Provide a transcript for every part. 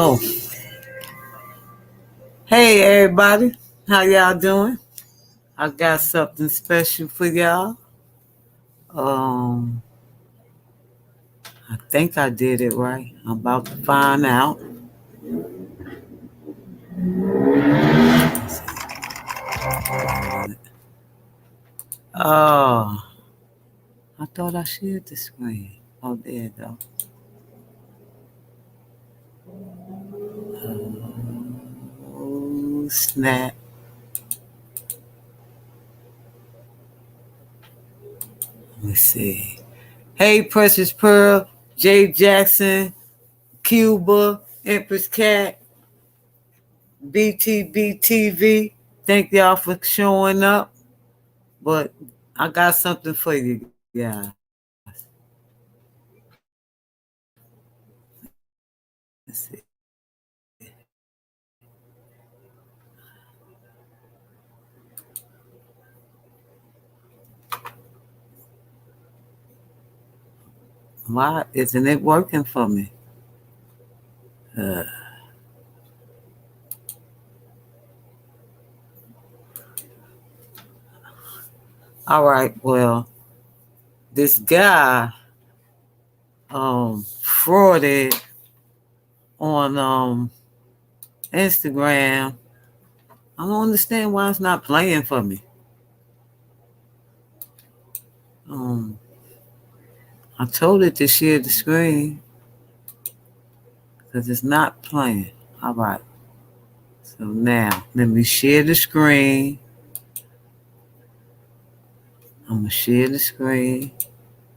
Oh, hey everybody. How y'all doing? I got something special for y'all. Um, I think I did it right. I'm about to find out. Oh, I thought I shared the screen. Oh, there you go. Oh, snap. Let me see. Hey, Precious Pearl, Jay Jackson, Cuba, Empress Cat, BTBTV. Thank y'all for showing up. But I got something for you guys. Let's see. Why isn't it working for me? All right, well, this guy frauded on Instagram. I don't understand why it's not playing for me. I told it to share the screen because it's not playing. All right. So now let me share the screen. I'm gonna share the screen,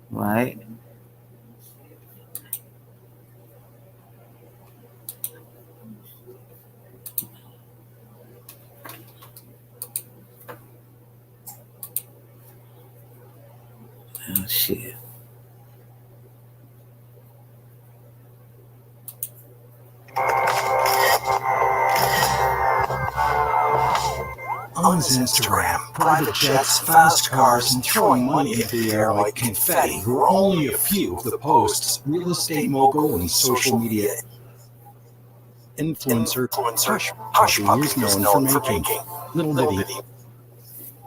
right? Oh shit. On his Instagram, private jets, fast cars, and throwing money into the air like confetti were only a few of the posts real estate mogul and social media influencer Hush Puppy is known for making. Little did he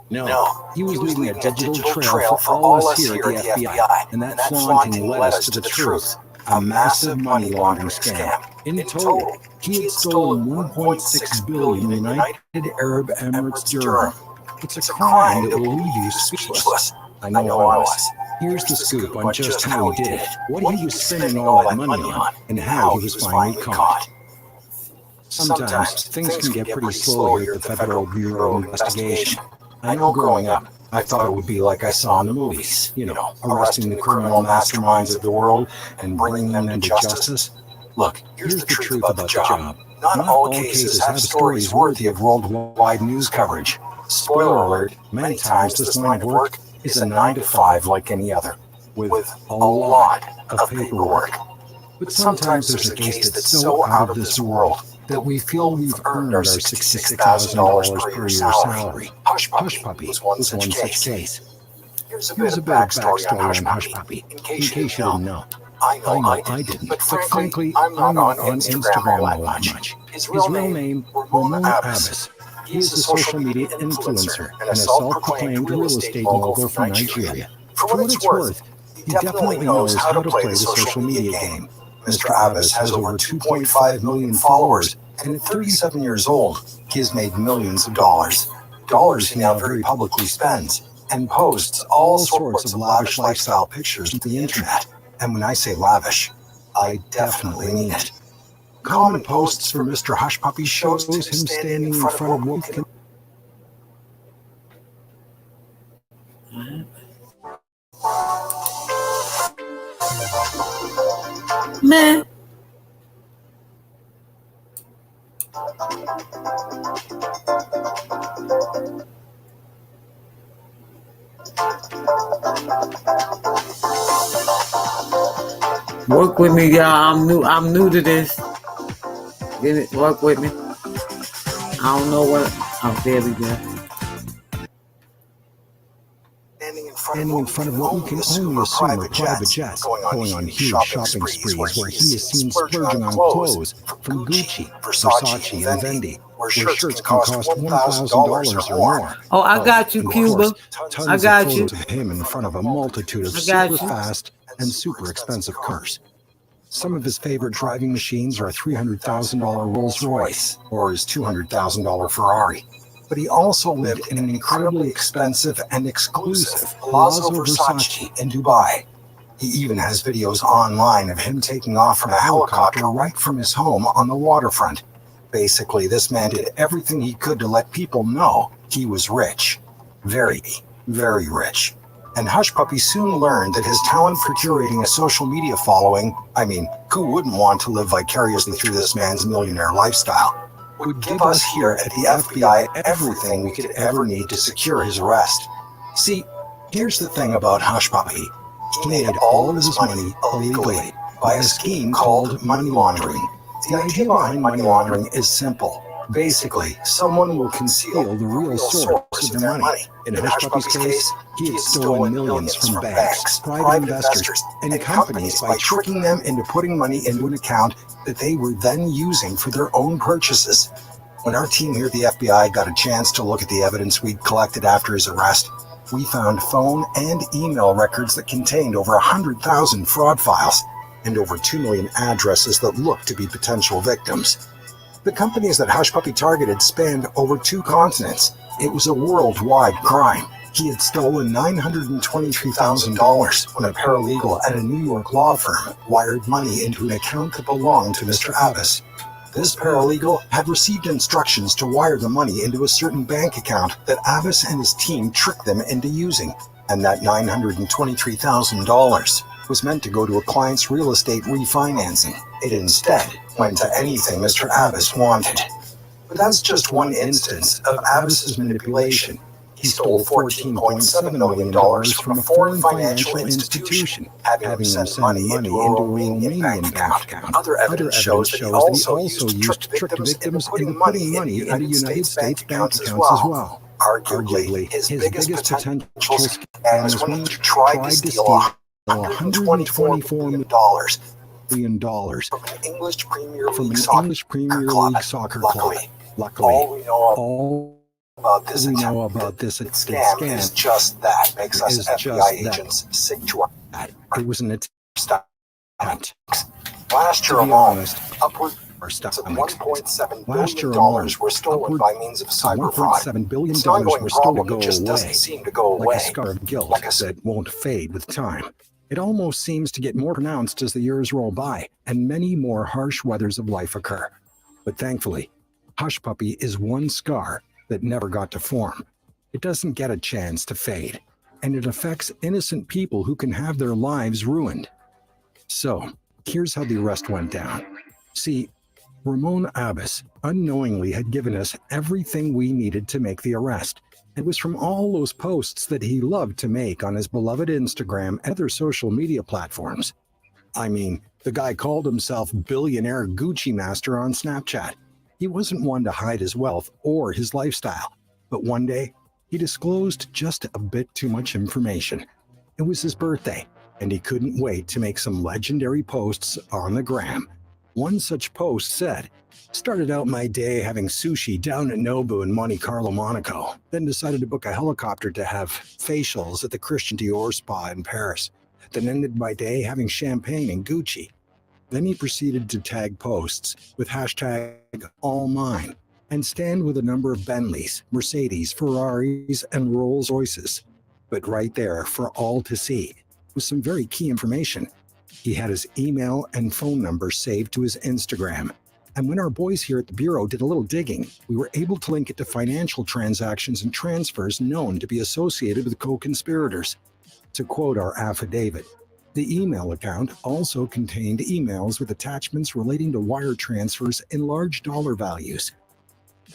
know, he was leaving a digital trail for all us here at the FBI, and that flaunting led us to the truth. A massive money laundering scam. In total, he had stolen $1.6 billion in United Arab Emirates dirham. It's a crime that will leave you speechless. I know I was. Here's the scoop on just how he did it, what he was spending all that money on, and how he was finally caught. Sometimes things can get pretty slow here at the Federal Bureau of Investigation. I know growing up, I thought it would be like I saw in the movies, arresting the criminal masterminds of the world and bringing them to justice. Look, here's the truth about the job. Not all cases have stories worthy of worldwide news coverage. Spoiler alert, many times this line of work is a 9 to 5 like any other, with a lot of paperwork. But sometimes there's a case that's so out of this world that we feel we've earned our $66,000 per year salary. Hush Puppy was one such case. Here's a bit of backstory on Hush Puppy, in case you didn't know. I know I didn't, but frankly, I'm not on Instagram all that much. His real name, Ramon Abbas. He is a social media influencer and a self-proclaimed real estate mogul from Nigeria. For what it's worth, he definitely knows how to play the social media game. Mr. Abbas has over 2.5 million followers, and at 37 years old, he has made millions of dollars. Dollars he now very publicly spends, and posts all sorts of lavish lifestyle pictures on the internet. And when I say lavish, I definitely mean it. Common posts for Mr. Hush Puppy shows him standing in front of what can... Man. Work with me, y'all. I'm new to this. Get it? Work with me. I don't know what. Oh, there we go. Standing in front standing in front of what we can only assume are private jets, going on huge shopping sprees where he is seen splurging on clothes from Gucci, Versace, and Fendi, where shirts can cost $1,000 or more. Oh, I got you, And of Cuba. course, I tons got of you. photos of him in front of a multitude of I got super you. fast and super expensive cars. Some of his favorite driving machines are a $300,000 Rolls-Royce or his $200,000 Ferrari. But he also lived in an incredibly expensive and exclusive Palazzo Versace in Dubai. He even has videos online of him taking off from a helicopter right from his home on the waterfront. Basically, this man did everything he could to let people know he was rich. Very, very rich. And Hush Puppy soon learned that his talent for curating a social media following, I mean, who wouldn't want to live vicariously through this man's millionaire lifestyle, would give us here at the FBI everything we could ever need to secure his arrest. See, here's the thing about Hush Puppy. He made all of his money illegally by a scheme called money laundering. The idea behind money laundering is simple. Basically, someone will conceal the real source of their money. In Hush Puppy's case, he had stolen millions from banks, private investors, and companies by tricking them into putting money into an account that they were then using for their own purchases. When our team here at the FBI got a chance to look at the evidence we'd collected after his arrest, we found phone and email records that contained over 100,000 fraud files and over 2 million addresses that looked to be potential victims. The companies that Hush Puppy targeted spanned over 2 continents. It was a worldwide crime. He had stolen $923,000 when a paralegal at a New York law firm wired money into an account that belonged to Mr. Abbas. This paralegal had received instructions to wire the money into a certain bank account that Abbas and his team tricked them into using, and that $923,000 was meant to go to a client's real estate refinancing. It instead went to anything Mr. Abbas wanted. But that's just one instance of Abbas's manipulation. He stole $14.7 million from a foreign financial institution, having them send money into a Romanian bank account. Other evidence shows that he also used tricked victims into putting money into United States bank accounts as well. Arguably, his biggest potential scam was when he tried to steal $124 million from an English Premier League soccer club. Luckily, all we know about this scam is just that. Makes us FBI agents sick to our head. It was an attempt. Last year alone, upwards of $1.7 billion were stolen by means of cyber fraud. $1.7 billion were stolen that just doesn't seem to go away. Like a scar of guilt that won't fade with time. It almost seems to get more pronounced as the years roll by, and many more harsh weathers of life occur. But thankfully, Hush Puppy is one scar that never got to form. It doesn't get a chance to fade, and it affects innocent people who can have their lives ruined. So, here's how the arrest went down. See, Ramon Abbas unknowingly had given us everything we needed to make the arrest. It was from all those posts that he loved to make on his beloved Instagram and other social media platforms. I mean, the guy called himself Billionaire Gucci Master on Snapchat. He wasn't one to hide his wealth or his lifestyle, but one day, he disclosed just a bit too much information. It was his birthday, and he couldn't wait to make some legendary posts on the gram. One such post said, "Started out my day having sushi down at Nobu in Monte Carlo, Monaco, then decided to book a helicopter to have facials at the Christian Dior spa in Paris, then ended my day having champagne in Gucci." Then he proceeded to tag posts with hashtag #AllMine and stand with a number of Bentleys, Mercedes, Ferraris, and Rolls Royces. But right there for all to see was some very key information. He had his email and phone number saved to his Instagram. And when our boys here at the Bureau did a little digging, we were able to link it to financial transactions and transfers known to be associated with co-conspirators. To quote our affidavit, the email account also contained emails with attachments relating to wire transfers in large dollar values.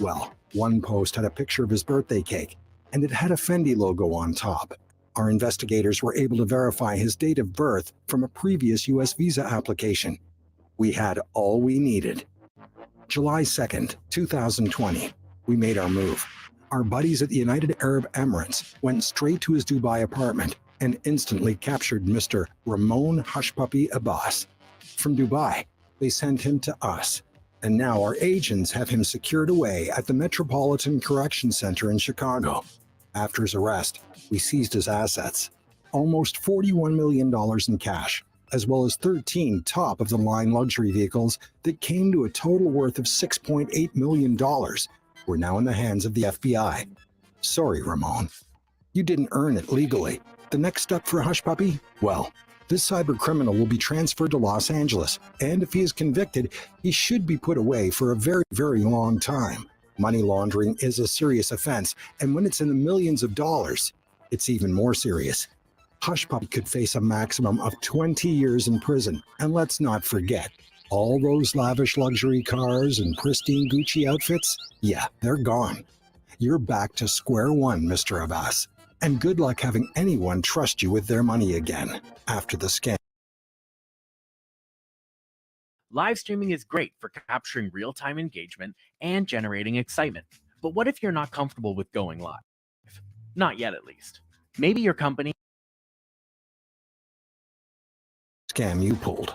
Well, one post had a picture of his birthday cake, and it had a Fendi logo on top. Our investigators were able to verify his date of birth from a previous U.S. visa application. We had all we needed. July 2nd, 2020, we made our move. Our buddies at the United Arab Emirates went straight to his Dubai apartment, and instantly captured Mr. Ramon Hushpuppi Abbas. From Dubai, they sent him to us, and now our agents have him secured away at the Metropolitan Correction Center in Chicago. After his arrest, we seized his assets, almost $41 million in cash, as well as 13 top-of-the-line luxury vehicles that came to a total worth of $6.8 million, were now in the hands of the FBI. Sorry, Ramon. You didn't earn it legally. The next step for Hushpuppi? Well, this cyber criminal will be transferred to Los Angeles, and if he is convicted, he should be put away for a very, very long time. Money laundering is a serious offense, and when it's in the millions of dollars, it's even more serious. Hushpuppi could face a maximum of 20 years in prison, and let's not forget, all those lavish luxury cars and pristine Gucci outfits, yeah, they're gone. You're back to square one, Mr. Abbas, and good luck having anyone trust you with their money again after the scam. Live streaming is great for capturing real-time engagement and generating excitement. But what if you're not comfortable with going live? Not yet, at least. Maybe your company Scam you pulled.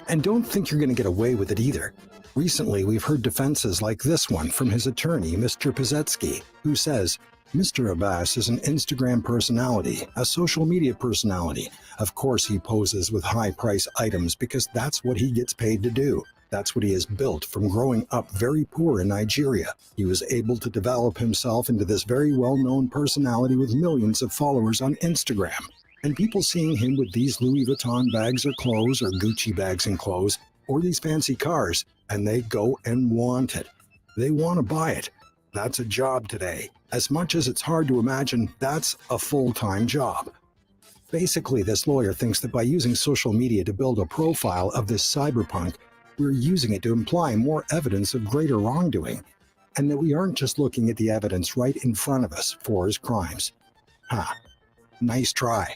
And don't think you're going to get away with it either. Recently, we've heard defenses like this one from his attorney, Mr. Pizetsky, who says, Mr. Abbas is an Instagram personality, a social media personality. Of course, he poses with high-price items because that's what he gets paid to do. That's what he has built from growing up very poor in Nigeria. He was able to develop himself into this very well-known personality with millions of followers on Instagram. And people seeing him with these Louis Vuitton bags or clothes, or Gucci bags and clothes, or these fancy cars, and they go and want it. They want to buy it. That's a job today. As much as it's hard to imagine, that's a full-time job. Basically, this lawyer thinks that by using social media to build a profile of this cyberpunk, we're using it to imply more evidence of greater wrongdoing, and that we aren't just looking at the evidence right in front of us for his crimes. Nice try.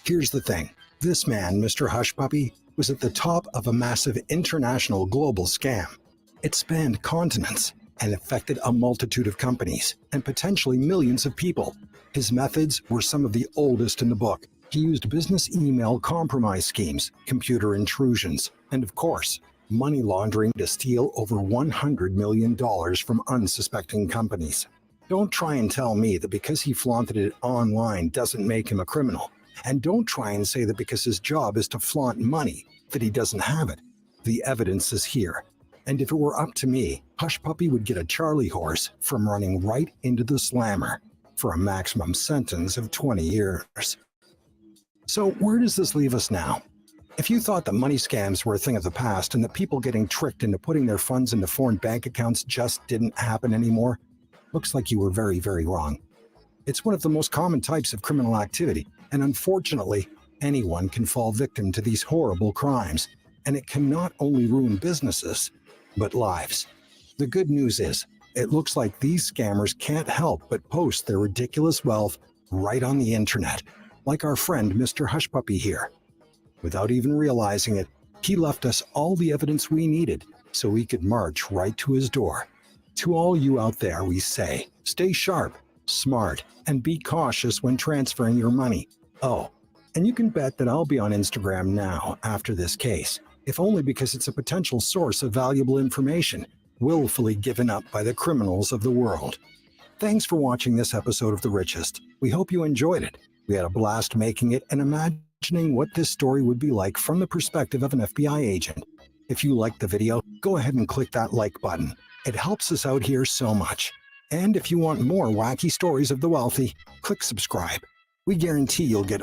Here's the thing. This man, Mr. Hushpuppi, was at the top of a massive international global scam. It spanned continents and affected a multitude of companies and potentially millions of people. His methods were some of the oldest in the book. He used business email compromise schemes, computer intrusions, and of course, money laundering to steal over $100 million from unsuspecting companies. Don't try and tell me that because he flaunted it online doesn't make him a criminal. And don't try and say that because his job is to flaunt money, that he doesn't have it. The evidence is here. And if it were up to me, Hushpuppi would get a Charlie horse from running right into the slammer for a maximum sentence of 20 years. So where does this leave us now? If you thought that money scams were a thing of the past and that people getting tricked into putting their funds into foreign bank accounts just didn't happen anymore, looks like you were very, very wrong. It's one of the most common types of criminal activity, and unfortunately, anyone can fall victim to these horrible crimes, and it can not only ruin businesses, but lives. The good news is, it looks like these scammers can't help but post their ridiculous wealth right on the internet, like our friend Mr. Hushpuppi here. Without even realizing it, he left us all the evidence we needed so we could march right to his door. To all you out there, we say, stay sharp, smart, and be cautious when transferring your money. Oh, and you can bet that I'll be on Instagram now after this case, if only because it's a potential source of valuable information, willfully given up by the criminals of the world. Thanks for watching this episode of The Richest. We hope you enjoyed it. We had a blast making it and imagining what this story would be like from the perspective of an FBI agent. If you liked the video, go ahead and click that like button. It helps us out here so much. And if you want more wacky stories of the wealthy, click subscribe. We guarantee you'll get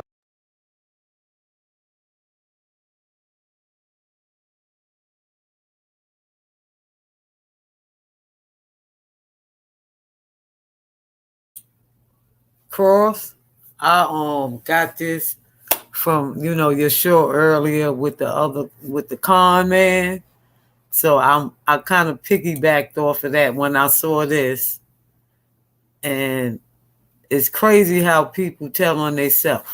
Cross. I got this from your show earlier with the con man. So I kind of piggybacked off of that when I saw this, and it's crazy how people tell on themselves,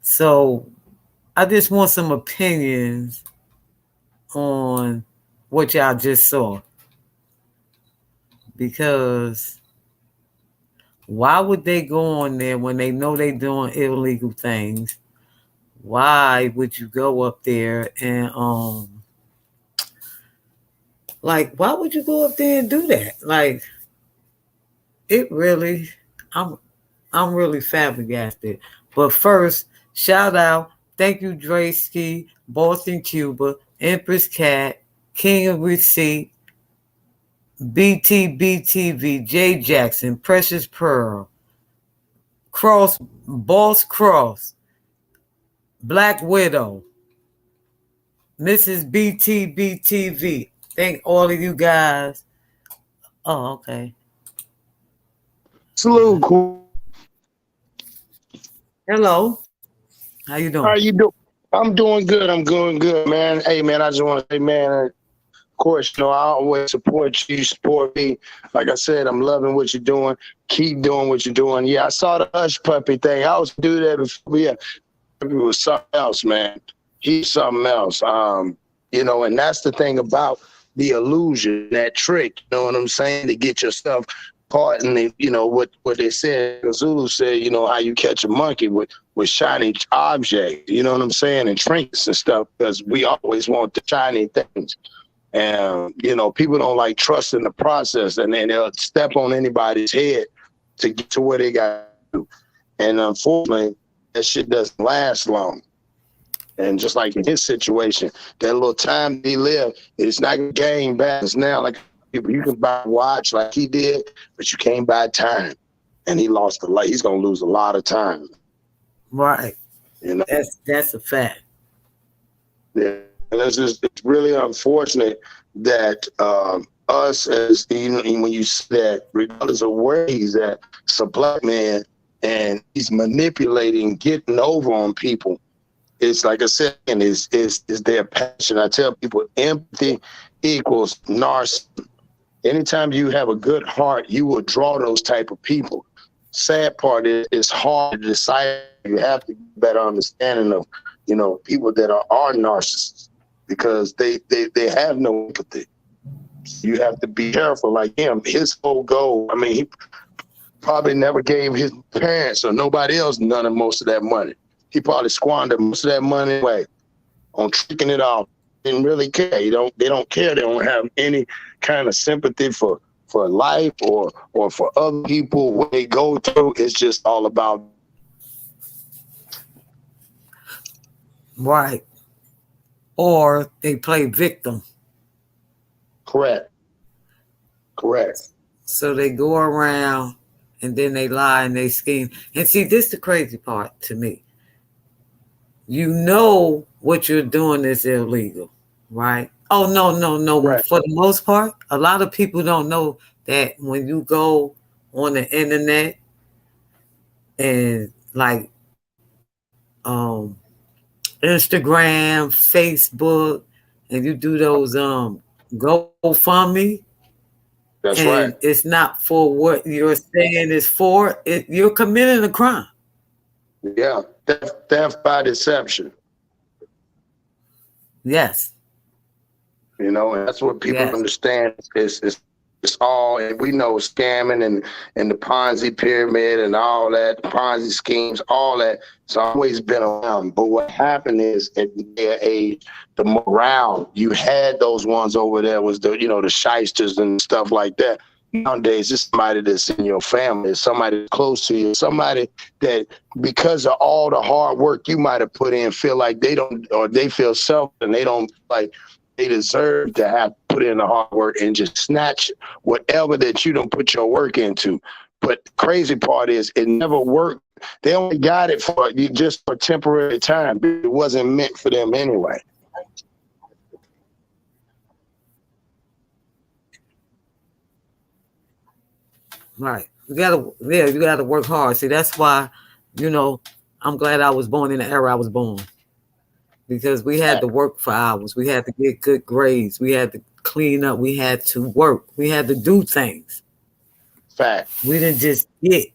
So I just want some opinions on what y'all just saw, because Why would they go on there when they know they doing illegal things? Why would you go up there and like why would you go up there and do that? Like it really I'm I'm really flabbergasted. But first, shout out, thank you Draysky, Boston Cuba, Empress Cat, King of Receipt, BTBTV, J Jackson, Precious Pearl, Cross, Boss Cross, Black Widow, Mrs. BTBTV. Thank all of you guys. Oh, okay. Salute, cool. Hello. How you How doing? you doing? I'm doing good. I'm doing good, man. Hey, man, I just want to say, man, of course, I always support you, support me. Like I said, I'm loving what you're doing. Keep doing what you're doing. Yeah, I saw the Hush Puppy thing. I was do that before. Yeah, it was something else, man. He's something else. And that's the thing about the illusion, that trick. You know what I'm saying? To get yourself caught in the, what they said. Zulu said, how you catch a monkey with shiny objects. You know what I'm saying? And trinkets and stuff, because we always want the shiny things. And, people don't like trusting the process, and then they'll step on anybody's head to get to where they got to. And unfortunately, that shit doesn't last long. And just like in his situation, that little time he lived, it's not a game back. It's now like people, you can buy a watch like he did, but you can't buy time. And he lost a lot. He's going to lose a lot of time. Right. You know? That's a fact. Yeah. And it's really unfortunate that us as, when you say that, regardless of where he's at, it's a black man and he's manipulating, getting over on people. It's like I said, is their passion. I tell people empathy equals narcissism. Anytime you have a good heart, you will draw those type of people. Sad part is it's hard to decide. You have to get a better understanding of, people that are narcissists, because they have no empathy. You have to be careful. Like him, his whole goal, he probably never gave his parents or nobody else none of most of that money. He probably squandered most of that money away on tricking it off. Didn't really care. They don't care. They don't have any kind of sympathy for life or for other people. What they go through, it's just all about. Right. Or they play victim. Correct. So they go around and then they lie and they scheme. And see, this is the crazy part to me. You know what you're doing is illegal, right? Oh, no. Right. For the most part, a lot of people don't know that when you go on the internet and like Instagram, Facebook, and you do those GoFundMe, That's and right. it's not for what you're saying it's for, you're committing a crime. Yeah, theft by deception. Yes. And that's what people Yes. understand. It's all, and we know scamming and the Ponzi pyramid and all that, Ponzi schemes, all that. It's always been around. But what happened is at their age, the morale, you had those ones over there was the shysters and stuff like that. Nowadays, it's somebody that's in your family, it's somebody close to you, somebody that, because of all the hard work you might have put in, feel like they don't, or they feel selfish and they don't like they deserve to have put in the hard work and just snatch whatever that you don't put your work into. But the crazy part is it never worked. They only got it for just for temporary time. It wasn't meant for them anyway. Right. You gotta work hard. See, that's why, I'm glad I was born in the era I was born. Because we had to work for hours. We had to get good grades. We had to clean up. We had to work. We had to do things. Fact. We didn't just get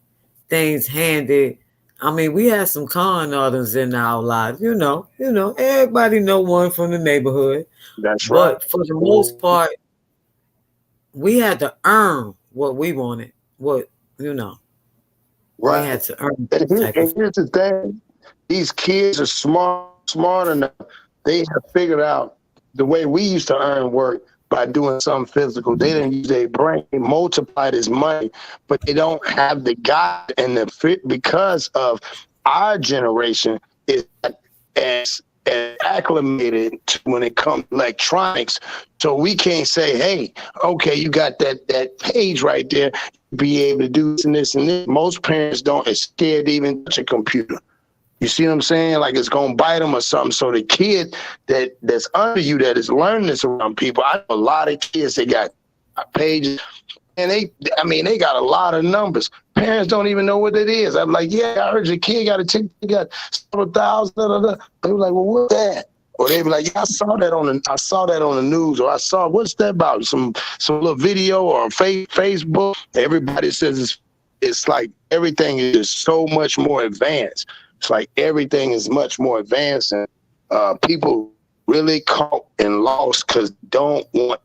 things handed. We had some con artists in our lives, everybody know one from the neighborhood. That's right. But for the most part, we had to earn what we wanted. What. They Right. had to earn And, this type of. here's the thing: these kids are smart enough. They have figured out the way we used to earn work by doing something physical. They didn't use their brain, multiply this money, but they don't have the guide and the fit because of our generation is as acclimated to when it comes to electronics. So we can't say, hey, okay, you got that page right there, be able to do this and this and this. Most parents don't, are scared to even touch a computer. You see what I'm saying? Like it's gonna bite them or something. So the kid that's under you that is learning this around people, I know a lot of kids that got pages, and they got a lot of numbers. Parents don't even know what it is. I'm like, yeah, I heard your kid got several thousand. Da, da, da. They were like, well, what's that? Or they be like, yeah, I saw that on the news, or I saw, what's that about? Some little video or Facebook. Everybody says it's like everything is just so much more advanced. It's like everything is much more advanced, and people really caught and lost because don't want.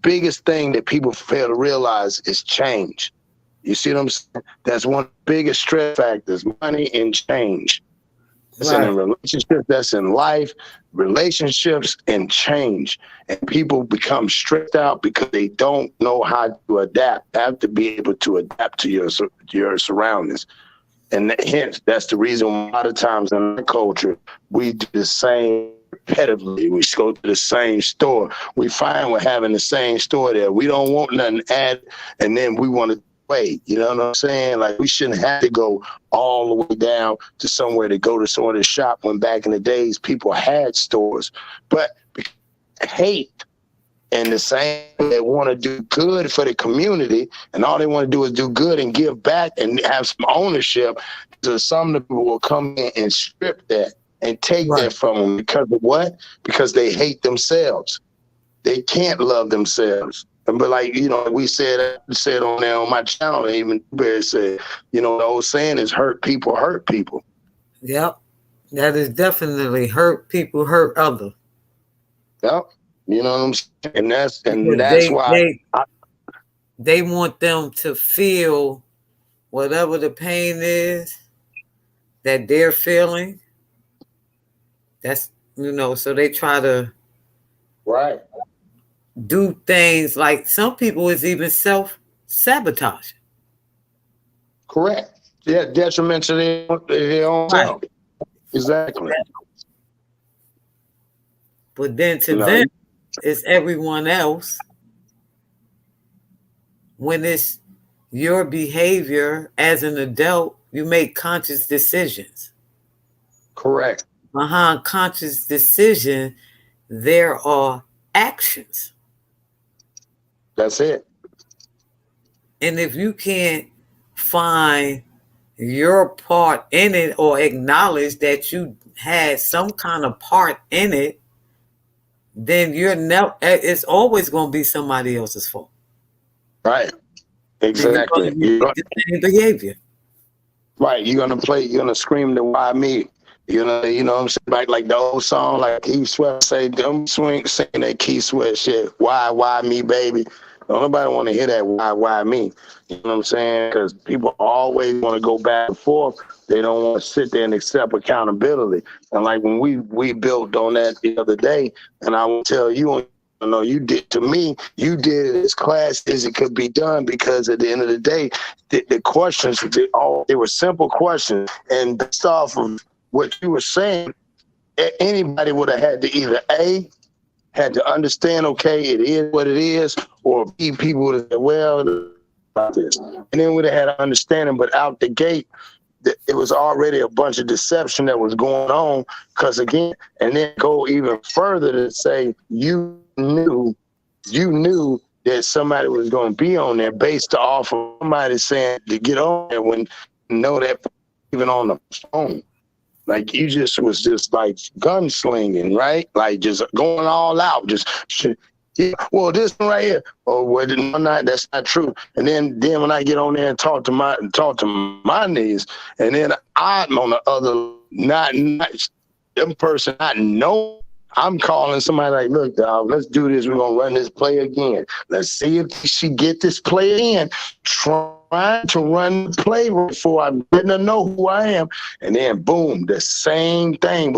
Biggest thing that people fail to realize is change. You see what I'm saying? That's one of the biggest stress factors: money and change. That's in a relationship. That's in life, relationships and change. And people become stressed out because they don't know how to adapt. They have to be able to adapt to your surroundings. And hence, that's the reason a lot of times in our culture, we do the same repetitively. We go to the same store. We find we're having the same store there. We don't want nothing added, and then we want to wait. You know what I'm saying? Like, we shouldn't have to go all the way down to somewhere to go to somewhere to shop when back in the days people had stores. But hate and the same that want to do good for the community, and all they want to do is do good and give back and have some ownership. So some of the people will come in and strip that and take that from them because of what? Because they hate themselves. They can't love themselves. But like, we said on there on my channel, even Barry said, the old saying is hurt people hurt people. Yep. That is definitely hurt people hurt others. Yep. You know what I'm saying? And that's why they want them to feel whatever the pain is that they're feeling. That's, so they try to do things like some people is even self-sabotage. Correct. Yeah, detriment to their own self. Exactly. But then to them, it's everyone else. When it's your behavior as an adult, you make conscious decisions. Correct. Behind conscious decision, there are actions. That's it. And if you can't find your part in it or acknowledge that you had some kind of part in it, then it's always going to be somebody else's fault. Right. Exactly. You're going to the same behavior. Right. You're going to scream the why me. You know what I'm saying? Like the old song, like Keith Sweat say, them sing that Keith Sweat shit. Why me, baby? Don't nobody want to hear that why me. You know what I'm saying? Because people always want to go back and forth. They don't want to sit there and accept accountability. And like when we built on that the other day, and I will tell you, you did to me, you did it as class as it could be done, because at the end of the day, the questions, they were simple questions. And based off of what you were saying, anybody would have had to either A, had to understand, okay, it is what it is, or B, people would have said, well, about this. And then we'd have had an understanding, but out the gate, it was already a bunch of deception that was going on. Because again, and then go even further to say, you knew that somebody was going to be on there based off of somebody saying to get on there when you know that even on the phone. Like you was just like gunslinging, right? Like just going all out, just yeah, well, this one right here. Oh, well, no, that's not true. And then when I get on there and talk to my knees, and then I'm on the other, not them person not know. I'm calling somebody like, look, dog, let's do this. We're gonna run this play again. Let's see if she get this play in. Trump trying to run the play before I didn't know who I am. And then boom, the same thing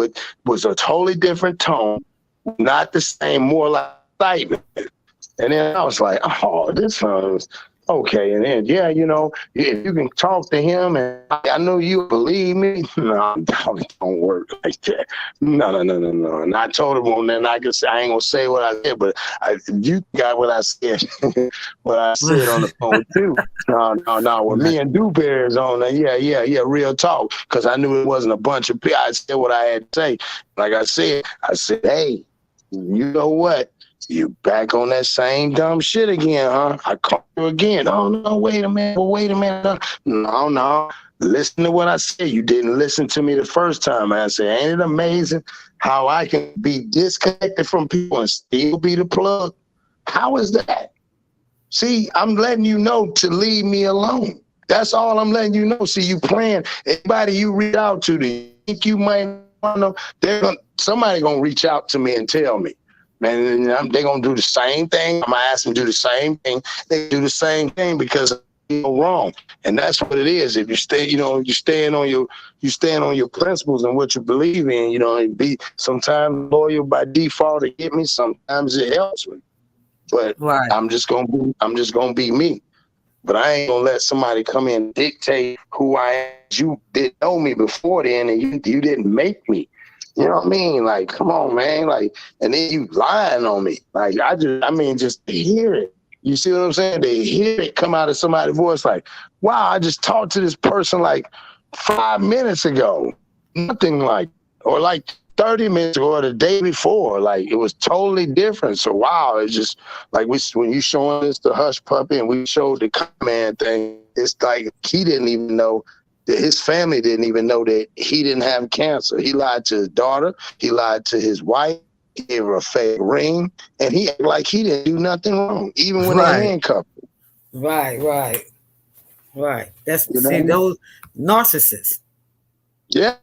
was a totally different tone, not the same, more like excitement. And then I was like, oh, this sounds okay. And then, yeah, if you can talk to him and I know you believe me, no, it don't work like that. No. And I told him on that, I guess I ain't going to say what I said, but you got what I said, what I said on the phone too. No. When me and Dewberry is on there, yeah, real talk. Because I knew it wasn't a bunch of people. I said what I had to say. Like I said, hey, you know what? You back on that same dumb shit again, huh? I call you again. Oh, no, wait a minute. No. Listen to what I said. You didn't listen to me the first time. I said, ain't it amazing how I can be disconnected from people and still be the plug? How is that? See, I'm letting you know to leave me alone. That's all I'm letting you know. See, you playing. Anybody you reach out to, you think you might want to, somebody going to reach out to me and tell me. Man, they're going to do the same thing. I'm going to ask them to do the same thing. They do the same thing because you're wrong. And that's what it is. If you stay, you stand on your principles and what you believe in, and be sometimes loyal by default to get me. Sometimes it helps me. But right. I'm just gonna be me. But I ain't gonna let somebody come in and dictate who I am. You didn't know me before then, and you didn't make me. You know what I mean? Like, come on, man. Like, and then you lying on me. Like, just to hear it. You see what I'm saying? To hear it come out of somebody's voice, like, wow, I just talked to this person like 5 minutes ago. Nothing like, or like 30 minutes ago or the day before. Like, it was totally different. So, wow, it's just like when you showing us the Hush Puppy and we showed the Command thing, it's like he didn't even know. His family didn't even know that he didn't have cancer. He lied to his daughter. He lied to his wife. He gave her a fake ring. And he acted like he didn't do nothing wrong, even when they handcuffed him. Right. That's, those narcissists. Yeah.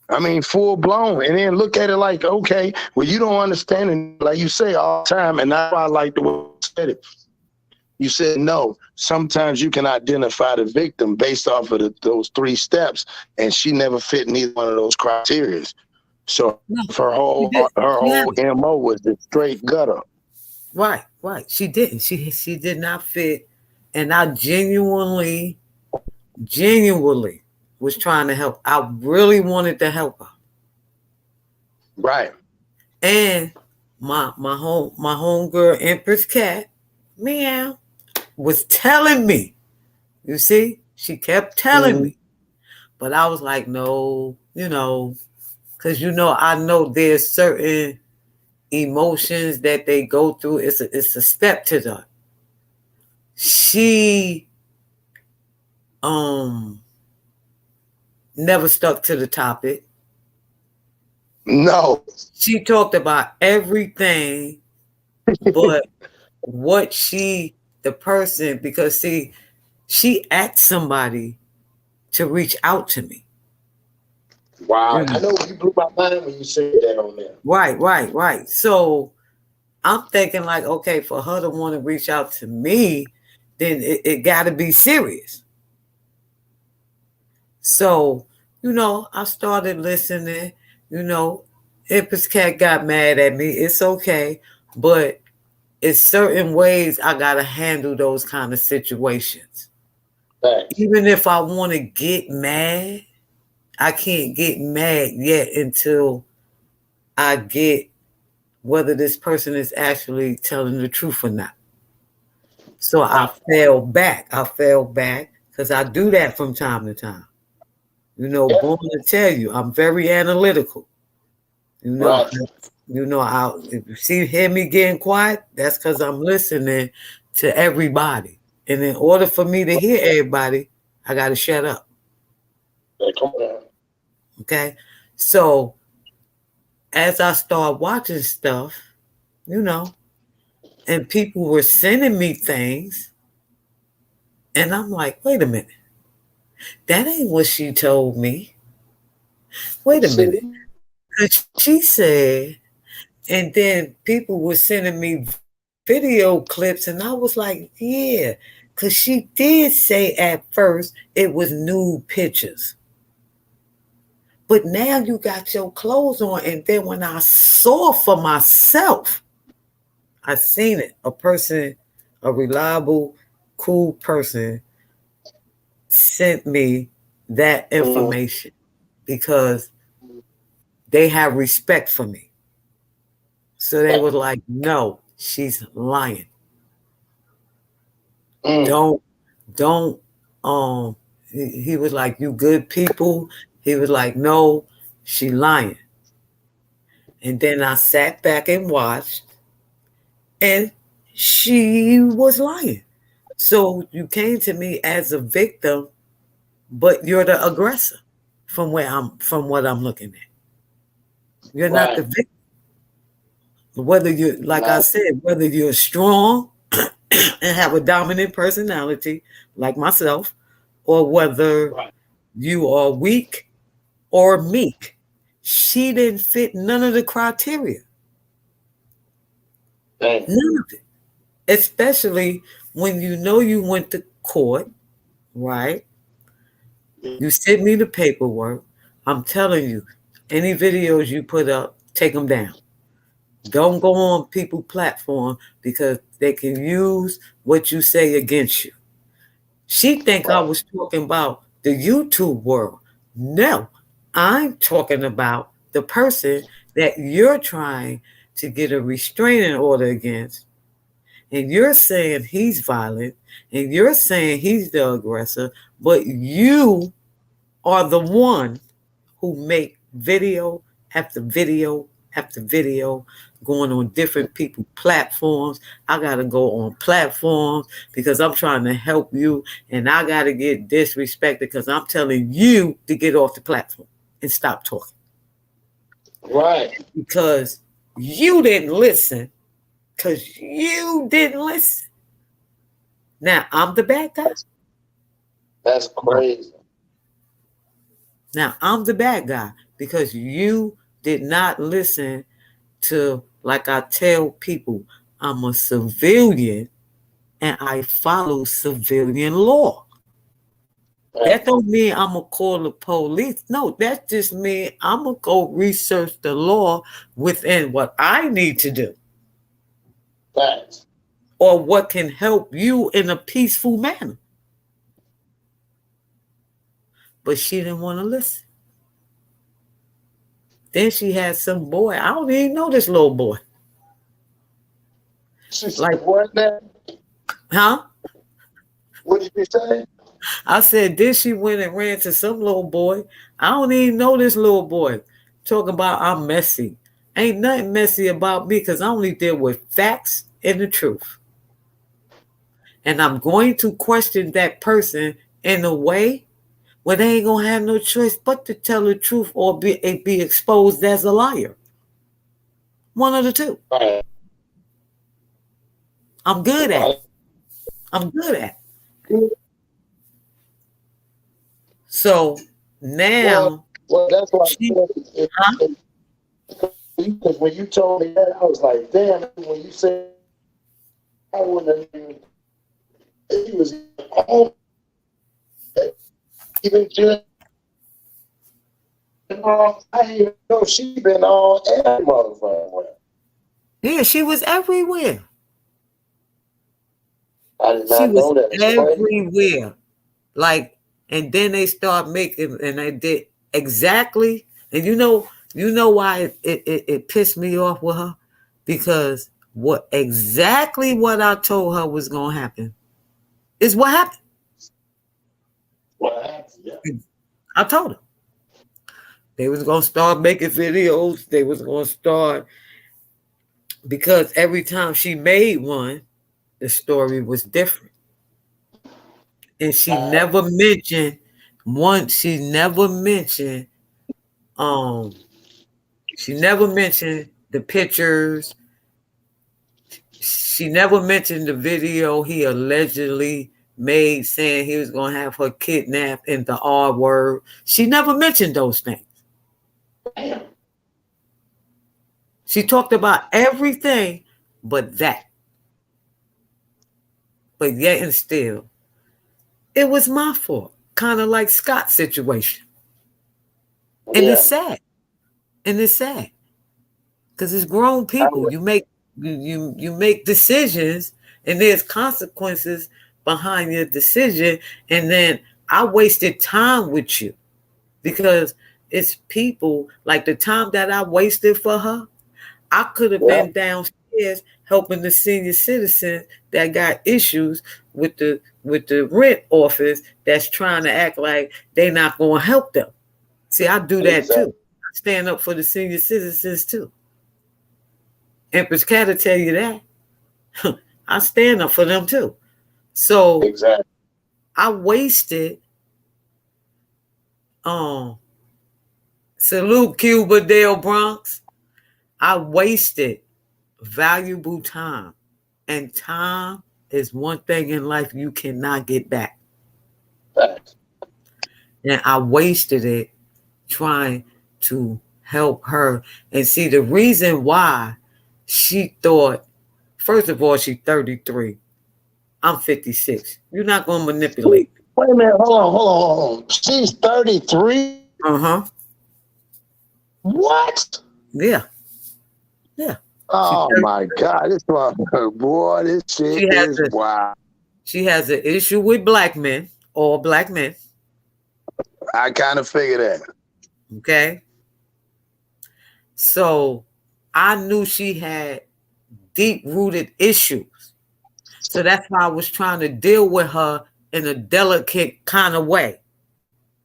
I mean, full blown. And then look at it like, okay, well, you don't understand it, like you say all the time. And that's why I like the way you said it. You said, no, sometimes you can identify the victim based off of those 3 steps, and she never fit neither one of those criteria. So her whole MO was the straight gutter. Right. She didn't. She did not fit. And I genuinely was trying to help. I really wanted to help her. Right. And my homegirl Empress Cat, meow, was telling me. You see, she kept telling me, but I was like, no, because I know there's certain emotions that they go through. It's a step to them. She never stuck to the topic. No. She talked about everything but what the person, because she asked somebody to reach out to me. Wow. I know you blew my mind when you said that on there. Right. So I'm thinking like, okay, for her to want to reach out to me, then it got to be serious. So, I started listening, Empress Cat got mad at me. It's okay. But it's certain ways I got to handle those kind of situations. Thanks. Even if I want to get mad, I can't get mad yet until I get whether this person is actually telling the truth or not. So I fell back because I do that from time to time. Born to tell you, I'm very analytical. Right. If you hear me getting quiet, that's because I'm listening to everybody. And in order for me to hear everybody, I got to shut up. Okay? So as I start watching stuff, and people were sending me things, and I'm like, wait a minute. That ain't what she told me. Wait a minute. She said, and then people were sending me video clips, and I was like, yeah, Because she did say at first it was nude pictures. But now you got your clothes on. And then when I saw for myself, I seen it. A person, a reliable, cool person sent me that information because they have respect for me. So they were like, no, she's lying. Don't, don't, he was like, you good people. He was like, no, she lying. And then I sat back and watched, and she was lying. So you came to me as a victim, but you're the aggressor from what I'm looking at. You're not the victim. Whether you, like I said, whether you're strong and have a dominant personality like myself, or whether you are weak or meek, she didn't fit none of the criteria. None of it. Especially when you know you went to court, right? You sent me the paperwork. I'm telling you, any videos you put up, take them down. Don't go on people's platform because they can use what you say against you. She think I was talking about the YouTube world. No, I'm talking about the person that you're trying to get a restraining order against. And you're saying he's violent, and you're saying he's the aggressor, but you are the one who make video after video after video going on different people platforms. I got to go on platforms because I'm trying to help you, and I got to get disrespected because I'm telling you to get off the platform and stop talking. Right. Because you didn't listen. Because you didn't listen. Now, I'm the bad guy. That's crazy. Now, I'm the bad guy because you did not listen to, like I tell people, I'm a civilian and I follow civilian law. That don't mean I'm going to call the police. No, that just means I'm going to go research the law within what I need to do. Facts. Or what can help you in a peaceful manner. But she didn't want to listen. Then she had some boy. I don't even know this little boy. Like what now? Huh? What did you say? I said, then she went and ran to some little boy. I don't even know this little boy. Talking about I'm messy. Ain't nothing messy about me because I only deal with facts and the truth. And I'm going to question that person in a way where they ain't going to have no choice but to tell the truth or be exposed as a liar. One of the two. I'm good at it. I'm good at it. So now, well that's why because when you told me that, I was like, damn. When you said I wouldn't have even, he was home, even just. I didn't even know she been all every motherfucker. Yeah, she was everywhere. I did not know that. Everywhere. Like, and then they start making, and they did exactly. And you know why it pissed me off with her? Because what I told her was gonna happen is what happened. What happened? Yeah. I told her. They was gonna start making videos. They was gonna start, because every time she made one, the story was different. And she never mentioned she never mentioned the pictures. She never mentioned the video he allegedly made saying he was going to have her kidnapped in the R word. She never mentioned those things. She talked about everything but that. but yet and still, it was my fault. Kind of like Scott's situation. And Yeah. it's sad. And it's sad. Because it's grown people. You make decisions and there's consequences behind your decision. And then I wasted time with you because it's people like the time that I wasted for her. I could have Yeah. been downstairs helping the senior citizen that got issues with the rent office that's trying to act like they're not going to help them. See, I do that Exactly. too. I stand up for the senior citizens too. Empress Cat will tell you that. I stand up for them too. So Exactly. I wasted um salute Cuba Dale Bronx. I wasted valuable time. And time is one thing in life you cannot get back. Facts. And I wasted it trying to help her. And see, the reason why she thought, first of all, she's 33. I'm 56. You're not going to manipulate me. Wait a minute. Hold on. She's 33. Uh-huh. What? Yeah. Yeah. Oh my God! This motherfucker, boy, this shit She has is a wild. she has an issue with black men, all black men. I kind of figured that. Okay. So I knew she had deep rooted issues. So that's why I was trying to deal with her in a delicate kind of way.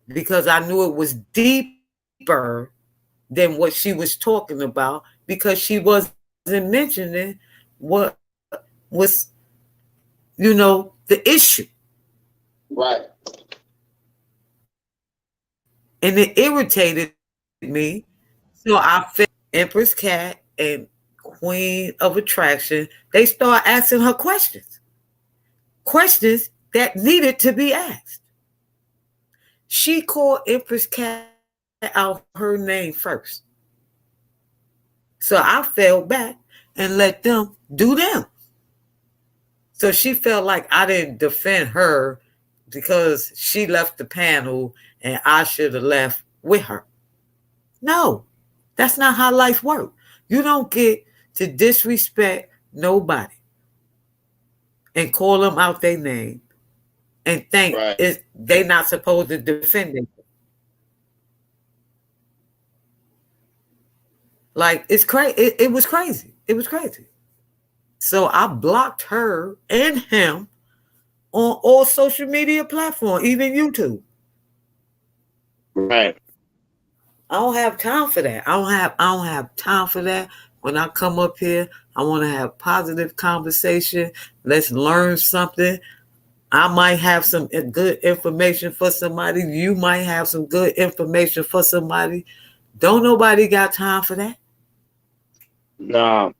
Because I knew it was deeper than what she was talking about because she wasn't mentioning what was, the issue. Right. And it irritated me. So I felt Empress Cat and Queen of Attraction, they start asking her questions that needed to be asked. She called Empress Cat out her name first. So I fell back and let them do them. So she felt like I didn't defend her because she left the panel and I should have left with her. No, that's not how life works. You don't get to disrespect nobody and call them out their name and think Right. they not supposed to defend them. Like it's crazy. It was crazy. It was crazy. So I blocked her and him on all social media platforms, even YouTube. Right. I don't have time for that. I don't have time for that. When I come up here, I want to have positive conversation. Let's learn something. I might have some good information for somebody. You might have some good information for somebody. Don't nobody got time for that. Nah.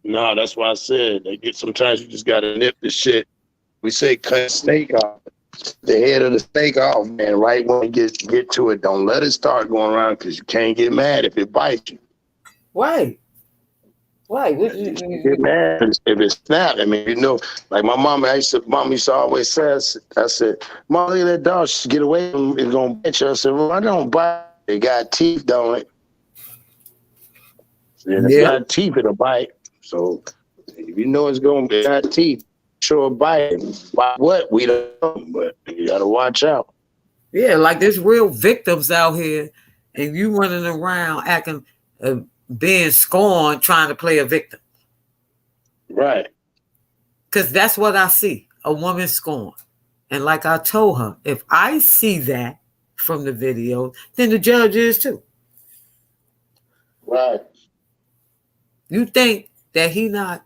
No, that's why I said sometimes you just gotta nip the shit. We say cut snake off. The head of the snake off, man, right when you get to it. Don't let it start going around because you can't get mad if it bites you. Right. Right. You can't get mad if it snaps. I mean, like my mom used to always say, I said, Mom, look at that dog. She get away from it, it's gonna bite you. I said, well, I don't bite. It got teeth, don't it? And it's got teeth, it'll bite. So if you know it's gonna be got teeth, sure bite. By what? We don't know, but you gotta watch out. Yeah, like there's real victims out here, and you running around acting, being scorned, trying to play a victim. Right. Because that's what I see, a woman scorned. And like I told her, if I see that from the video, then the judge is too. Right. You think that he not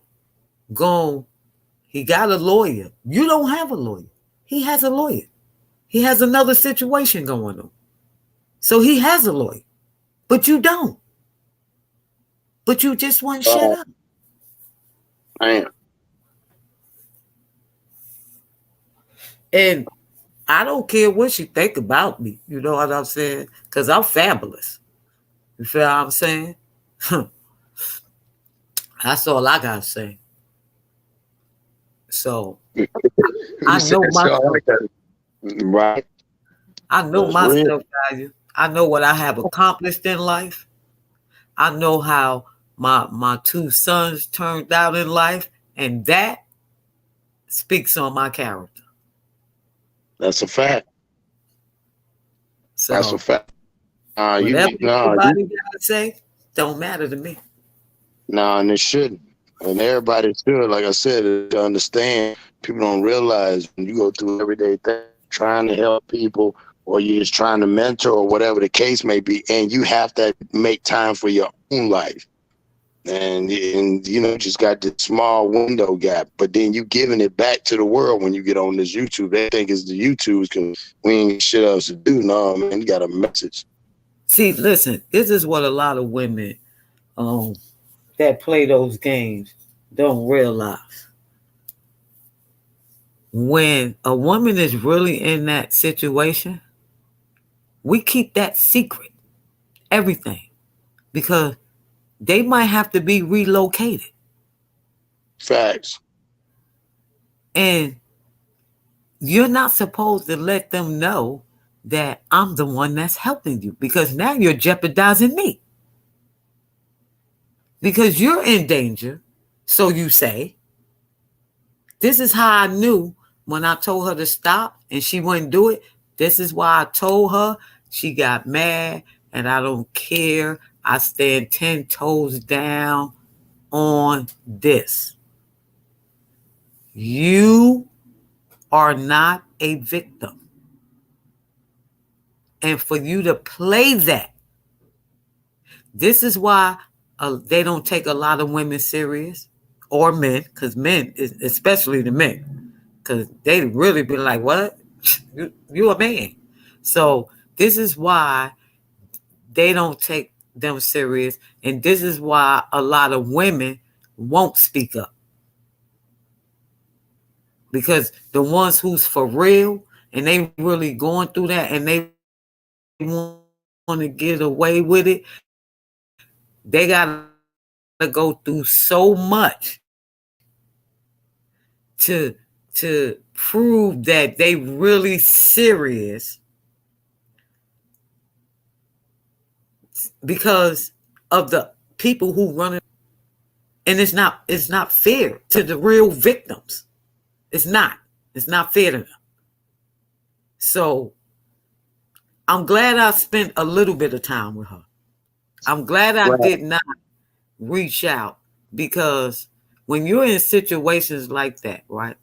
going, he got a lawyer. You don't have a lawyer. He has a lawyer. He has another situation going on. So he has a lawyer. But you don't. But you just won't shut up. I am. And I don't care what she think about me. You know what I'm saying? Because I'm fabulous. You feel what I'm saying? That's all I got to say. So You I said know so. I myself. like that. Right. I know That's my real. self value. I know what I have accomplished in life. I know how my two sons turned out in life, and that speaks on my character. That's a fact. That's a So fact. whatever You anybody gotta say don't matter to me. and it shouldn't. And everybody should, like I said, to understand. People don't realize when you go through everyday things, trying to help people, or you're just trying to mentor, or whatever the case may be, and you have to make time for your own life. And just got this small window gap, but then you giving it back to the world when you get on this YouTube. They think it's the YouTubes because we ain't shit else to do. No, man, you got a message. See, listen, this is what a lot of women um that play those games don't realize. When a woman is really in that situation, we keep that secret, everything, because they might have to be relocated. Facts. And you're not supposed to let them know that I'm the one that's helping you, because now you're jeopardizing me because you're in danger. So you say, this is how I knew when I told her to stop and she wouldn't do it. This is why I told her. She got mad, and I don't care. I stand 10 toes down on this. You are not a victim. And for you to play that, this is why they don't take a lot of women serious, or men, because men, especially the men, because they really be like, what? You a man. So this is why they don't take them serious. And this is why a lot of women won't speak up. Because the ones who's for real and they really going through that and they want to get away with it, they got to go through so much to prove that they really serious, because of the people who run it. And it's not fair to the real victims. It's not fair to them. So I'm glad I spent a little bit of time with her. I'm glad I Right. did not reach out, because when you're in situations like that, right?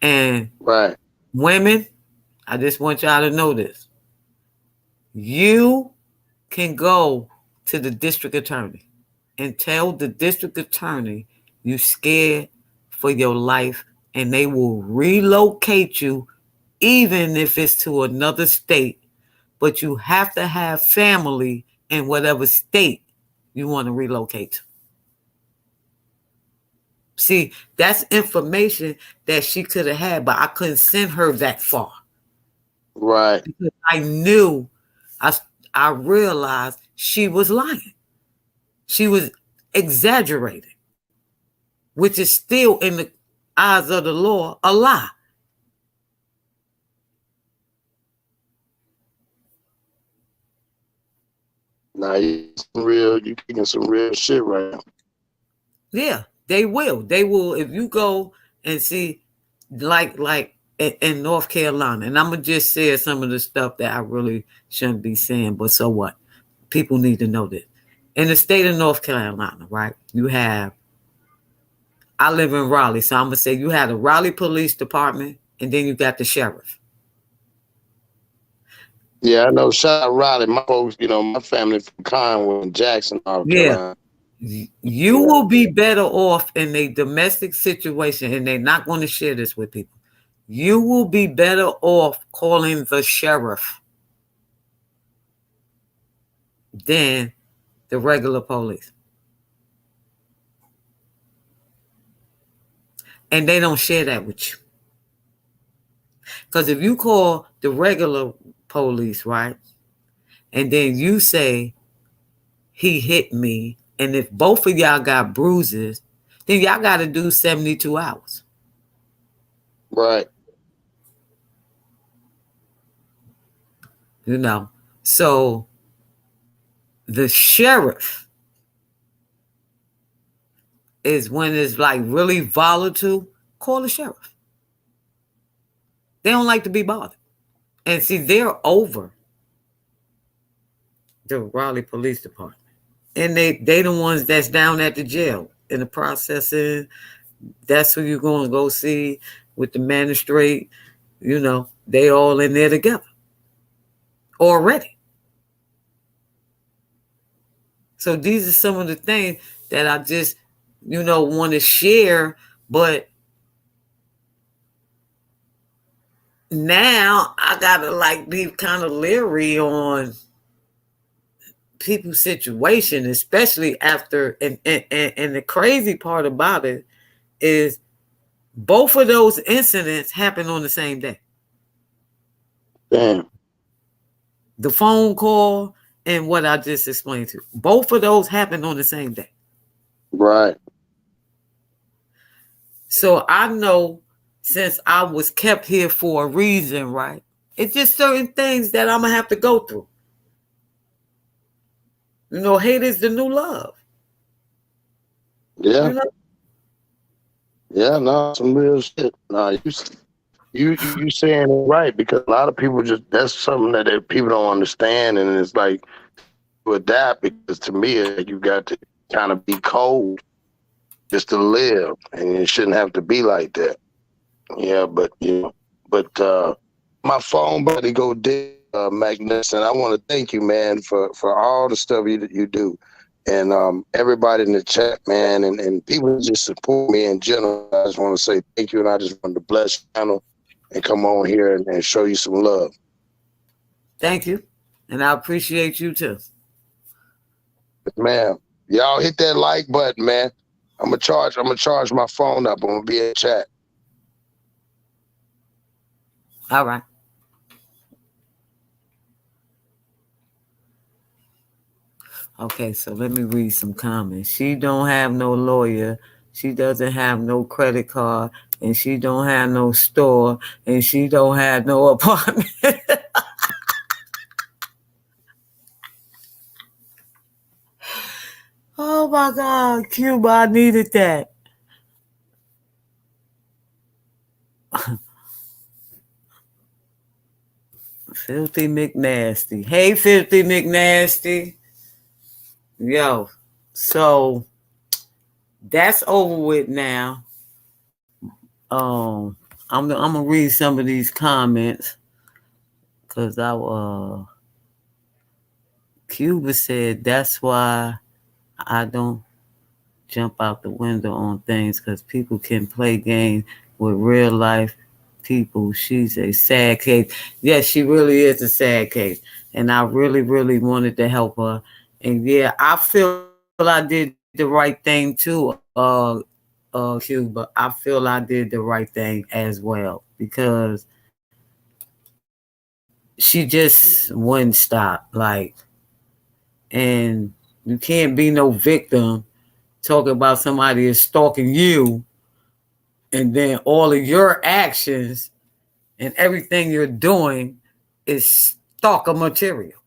And Right. women, I just want y'all to know this. You can go to the district attorney and tell the district attorney you scared for your life, and they will relocate you, even if it's to another state. But you have to have family in whatever state you want to relocate to. See, that's information that she could have had, but I couldn't send her that far Right. because I knew, I, I realized she was lying. She was exaggerating, which is still in the eyes of the law a lie. Now you kicking some real shit right now. Yeah, they will. They will. If you go and see, like in North Carolina, and I'm gonna just say some of the stuff that I really shouldn't be saying, but so what? People need to know this. In the state of North Carolina, right? You have. I live in Raleigh, so I'm gonna say you have the Raleigh Police Department, and then you got the sheriff. Yeah, I know. Shout out Riley. My folks, my family from Conway and Jackson, North Yeah, Carolina. you Yeah. will be better off in a domestic situation, and they're not going to share this with people. You will be better off calling the sheriff than the regular police. And they don't share that with you. Because if you call the regular police, right, and then you say, he hit me, and if both of y'all got bruises, then y'all got to do 72 hours. Right. you know. So the sheriff is when it's like really volatile, call the sheriff. They don't like to be bothered. And see, they're over the Raleigh Police Department. And they the ones that's down at the jail in the processing. That's who you're going to go see with the magistrate. They all in there together already. So these are some of the things that I just, want to share. But now I gotta like be kind of leery on people's situation, especially after. And the crazy part about it is both of those incidents happened on the same day. Damn. The phone call and what I just explained to you. Both of those happened on the same day. Right. So I know since I was kept here for a reason, right? It's just certain things that I'm going to have to go through. Hate is the new love. Yeah. Yeah, no, some real shit. No, you saying it right, because a lot of people just, that's something that people don't understand, and it's like to adapt, because to me you got to kind of be cold just to live, and it shouldn't have to be like that. Yeah, but my phone buddy go dead, magnificent. I want to thank you, man, for all the stuff you do, and everybody in the chat, man, and people that just support me in general. I just want to say thank you, and I just want to bless your channel and come on here and show you some love. Thank you, and I appreciate you too, man. Y'all hit that like button, man. I'm gonna charge my phone up. I'm gonna be in chat. All right. Okay, so let me read some comments. She don't have no lawyer. She doesn't have no credit card, and she don't have no store, and she don't have no apartment. Oh my God, Cuba, I needed that. Filthy McNasty. Hey, Filthy McNasty. Yo, so that's over with now. I'm gonna read some of these comments because Cuba said that's why I don't jump out the window on things, because people can play games with real life people. She's a sad case. Yes, she really is a sad case, and I really, really wanted to help her. And yeah, I feel I did the right thing too. Cuba, I feel I did the right thing as well, because she just wouldn't stop. And you can't be no victim talking about somebody is stalking you, and then all of your actions and everything you're doing is stalker material.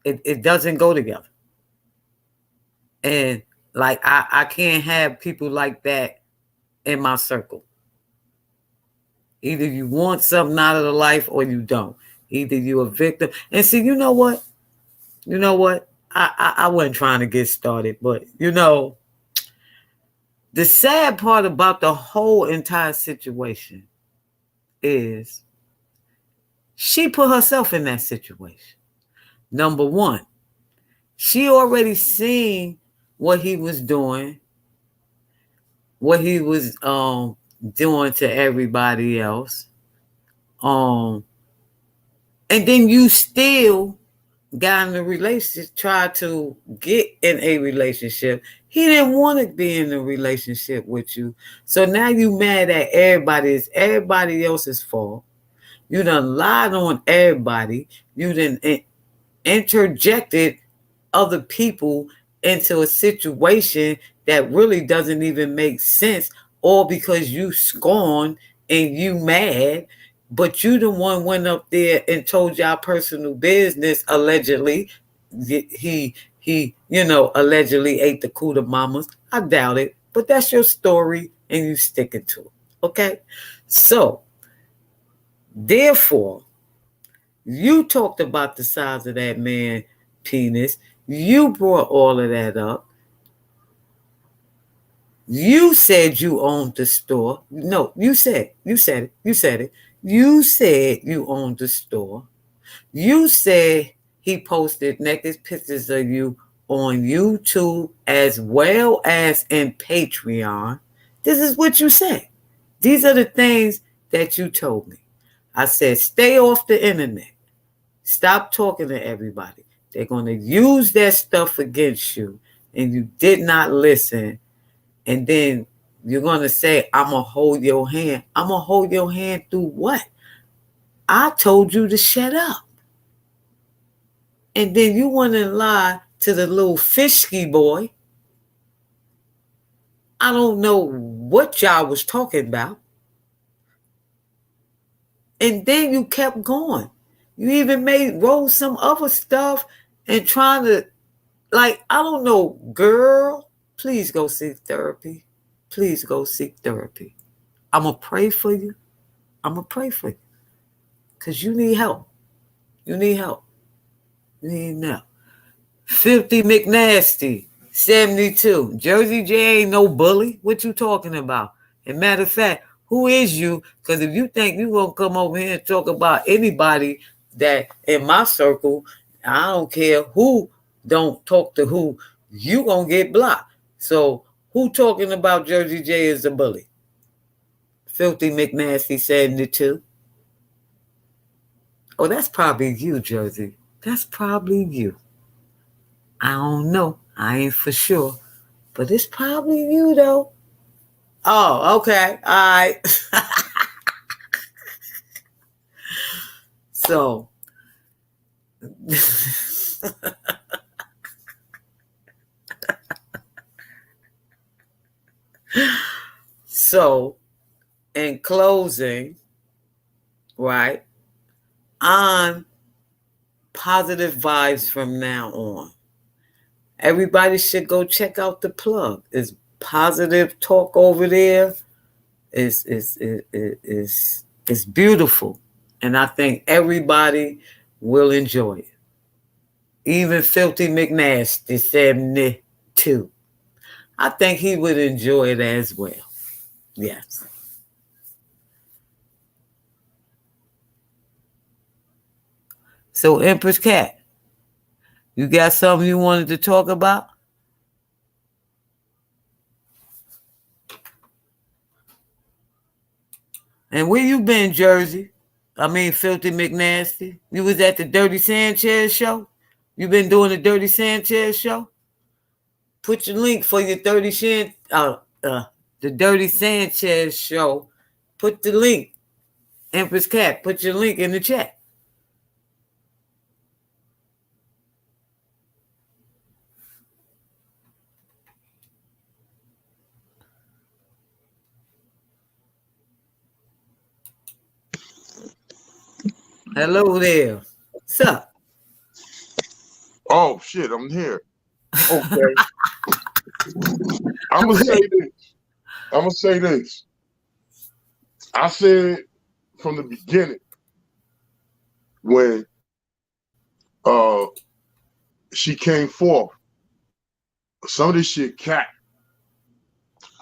It doesn't go together. And like I can't have people like that in my circle. Either you want something out of the life or you don't. Either you a victim. And see, you know what? I wasn't trying to get started, but the sad part about the whole entire situation is she put herself in that situation. Number one, she already seen what he was doing, what he was doing to everybody else. And then you still got in a relationship, tried to get in a relationship. He didn't want to be in a relationship with you. So now you mad at everybody. It's everybody else's fault. You done lied on everybody. You done interjected other people into a situation that really doesn't even make sense, all because you scorn and you mad, but you the one went up there and told y'all personal business allegedly. He allegedly ate the cooter mamas. I doubt it, but that's your story and you sticking to it. Okay? So therefore, you talked about the size of that man penis. You brought all of that up. You said you owned the store. No, you said it. You said you owned the store. You said he posted naked pictures of you on YouTube as well as in Patreon. This is what you said. These are the things that you told me. I said, stay off the internet. Stop talking to everybody. They're going to use that stuff against you, and you did not listen. And then you're going to say, I'm going to hold your hand. I'm going to hold your hand through what? I told you to shut up. And then you want to lie to the little fishky boy. I don't know what y'all was talking about. And then you kept going. You even wrote some other stuff and trying to, I don't know, girl, please go seek therapy. Please go seek therapy. I'm going to pray for you. I'm going to pray for you. Because you need help. You need help. You need help. 50 McNasty, 72. Jersey J ain't no bully. What you talking about? And matter of fact, who is you? Because if you think you're going to come over here and talk about anybody that in my circle, I don't care who don't talk to who, you going to get blocked. So who talking about Jersey J as a bully? Filthy McNasty 72. Oh, that's probably you, Jersey. That's probably you. I don't know. I ain't for sure. But it's probably you, though. Oh, okay. All right. So, in closing, right, I'm positive vibes from now on. Everybody should go check out the plug. It's positive talk over there. It's beautiful. And I think everybody will enjoy it. Even Filthy McNasty 72. I think he would enjoy it as well. Yes. So, Empress Cat, you got something you wanted to talk about? And where you been, Jersey? I mean, Filthy McNasty. You was at the Dirty Sanchez show? You been doing the Dirty Sanchez show? Put your link for your the Dirty Sanchez show. Put the link. Empress Cat, put your link in the chat. Hello there. What's up? Oh shit, I'm here. Okay. I'm gonna say this. I said from the beginning when she came forth, some of this shit cat.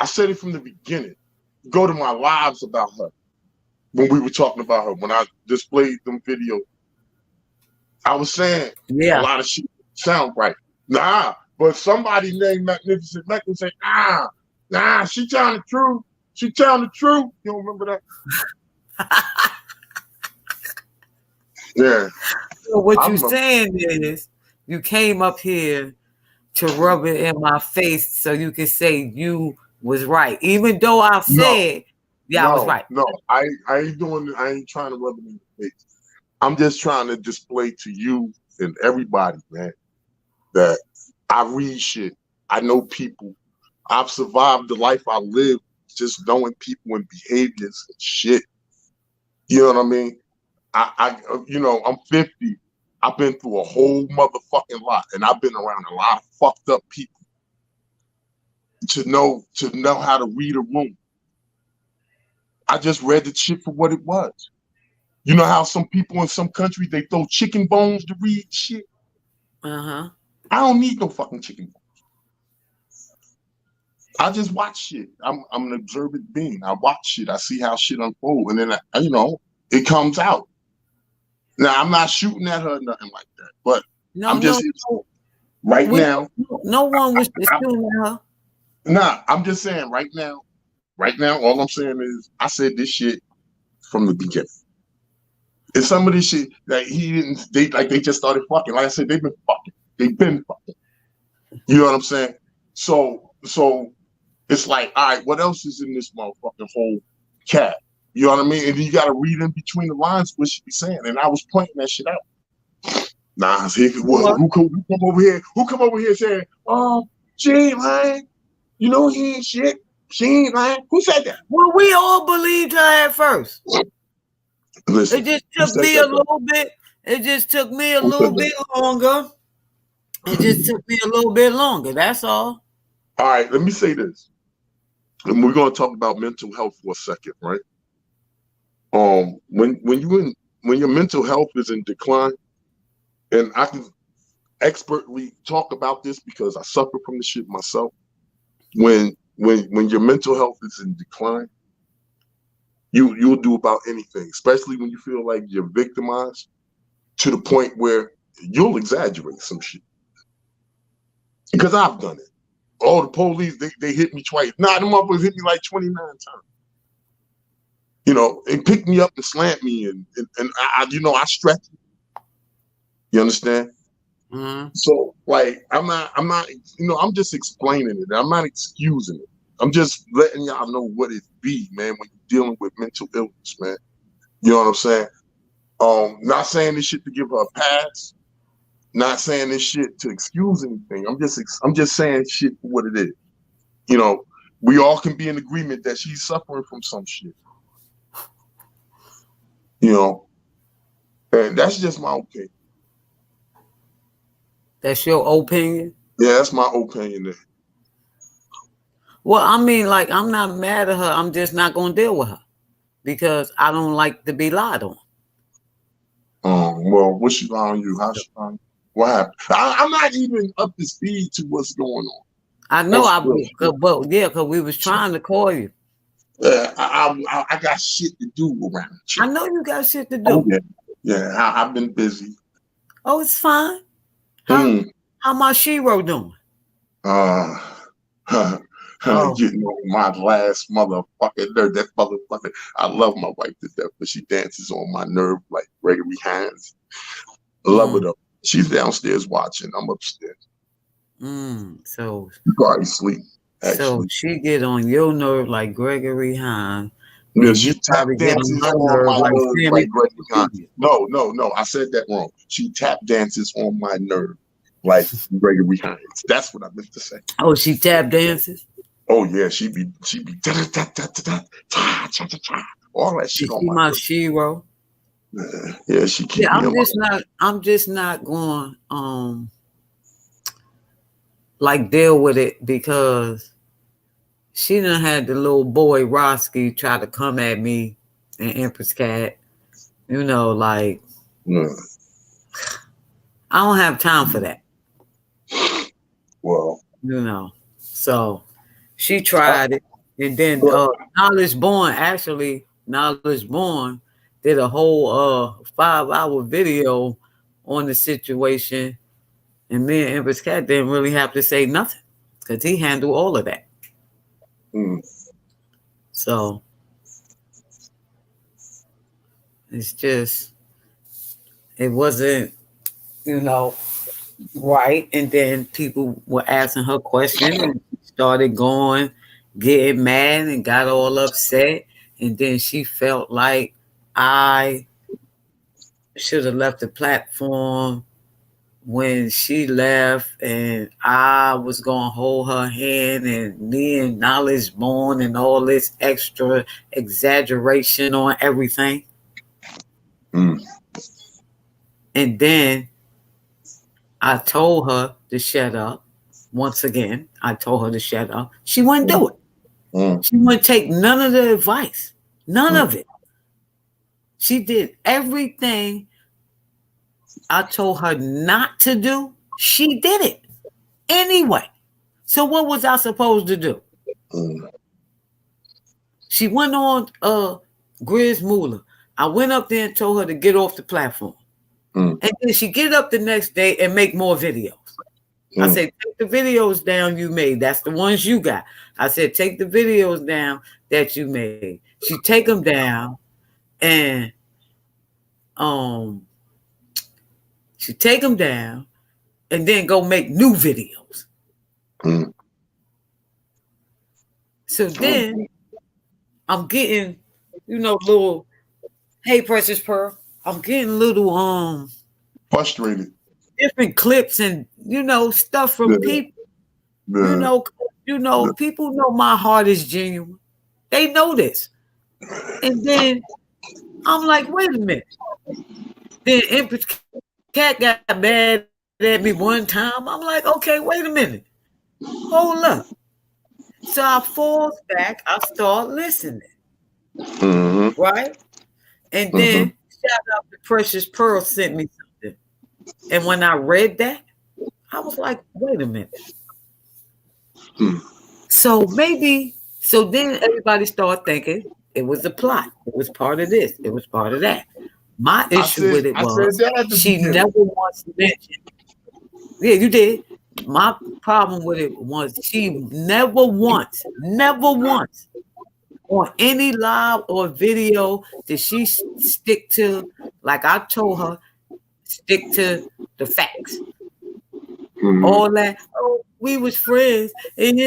I said it from the beginning. Go to my lives about her when we were talking about her, when I displayed them videos. I was saying a lot of shit sound right. Nah, but somebody named Magnificent Mac would say, nah, she telling the truth. She telling the truth. You don't remember that? Yeah. So what you're saying is you came up here to rub it in my face so you can say you was right. Even though I said I was right. No, I ain't trying to rub it in the face. I'm just trying to display to you and everybody, man, that I read shit. I know people. I've survived the life I lived just knowing people and behaviors and shit. You know what I mean? I'm 50. I've been through a whole motherfucking lot, and I've been around a lot of fucked up people to know how to read a room. I just read the shit for what it was. You know how some people in some countries they throw chicken bones to read shit? Uh-huh. I don't need no fucking chicken bones. I just watch shit. I'm an observant being. I watch shit. I see how shit unfold, and then it comes out. Now I'm not shooting at her or nothing like that, but I'm just right now. No one was shooting at her. Nah, I'm just saying right now. Right now, all I'm saying is I said this shit from the beginning. And some of this shit that they just started fucking. Like I said, they've been fucking. You know what I'm saying? So it's like, all right, what else is in this motherfucking whole cat? You know what I mean? And then you got to read in between the lines what she be saying. And I was pointing that shit out. Nah, who come over here? Who come over here saying, "Oh, she ain't lying. You know he ain't shit. She ain't lying." Who said that? Well, we all believed her at first. Listen, it just took me a little bit. It just took me a little bit longer. It just took me a little bit longer. That's all. All right, let me say this. And we're going to talk about mental health for a second, right? When your mental health is in decline, and I can expertly talk about this because I suffer from this shit myself. When your mental health is in decline, you'll do about anything, especially when you feel like you're victimized to the point where you'll exaggerate some shit. Because I've done it. Oh, the police, they hit me twice. Nah, the motherfuckers hit me like 29 times. You know, and pick me up and slant me, and I stretch it. You understand? Mm-hmm. So, like, I'm not, I'm just explaining it. I'm not excusing it. I'm just letting y'all know what it be, man, when you're dealing with mental illness, man. You know what I'm saying? Not saying this shit to give her a pass. Not saying this shit to excuse anything. I'm just saying shit for what it is. You know, we all can be in agreement that she's suffering from some shit. You know, and that's just my opinion. That's your opinion? Yeah, that's my opinion there. Well, I mean, like, I'm not mad at her. I'm just not going to deal with her because I don't like to be lied on. Well, what she lying on you? How she lying? What happened? I'm not even up to speed to what's going on. I know, because we was trying to call you. I got shit to do around you. I know you got shit to do. Oh, yeah. I've been busy. Oh, it's fine. How my Shiro doing? Getting on my last motherfucking nerve. That motherfucker. I love my wife to death, but she dances on my nerve like Gregory Hines. I love her though. She's downstairs watching. I'm upstairs. So you probably sleep. Actually. So she get on your nerve like Gregory Hines. Yeah, she tap dances on my nerve like Gregory Hines. No. I said that wrong. She tap dances on my nerve like Gregory Hines. That's what I meant to say. Oh, she tap dances? Oh yeah, she be all that shit on my Shiro. Yeah, she keep me I'm just not going like deal with it because she done had the little boy Roski try to come at me and Empress Cat. You know, like I don't have time for that. Well, you know. So she tried it. And then Knowledge Born did a whole 5-hour video on the situation. And me and Empress Cat didn't really have to say nothing because he handled all of that. So it's just, it wasn't, right. And then people were asking her questions and she started getting mad and got all upset. And then she felt like I should have left the platform when she left and I was going to hold her hand and me and Knowledge Born and all this extra exaggeration on everything. Mm. And then I told her to shut up. Once again, I told her to shut up. She wouldn't do it. Mm. She wouldn't take none of the advice. None of it. She did everything I told her not to do. She did it anyway. So what was I supposed to do? Mm. She went on Grizz Moolah. I went up there and told her to get off the platform. Mm. And then she get up the next day and make more videos. I said, take the videos down you made. That's the ones you got. I said, take the videos down that you made. She take them down and she take them down and then go make new videos. Mm. So then I'm getting, little, hey, Precious Pearl, I'm getting little Frustrated. different clips and stuff from people. Yeah. People know my heart is genuine. They know this. And then I'm like, wait a minute. Then Empress Cat got mad at me one time. I'm like, okay, wait a minute. Hold up. So I fall back. I start listening. Mm-hmm. Right? And then shout out to Precious Pearl sent me something. And when I read that, I was like, wait a minute. So then everybody started thinking it was a plot. It was part of this. It was part of that. My issue with it was she never once mentioned. Yeah, you did. My problem with it was she never once on any live or video did she stick to, like I told her, stick to the facts. All that, we was friends, and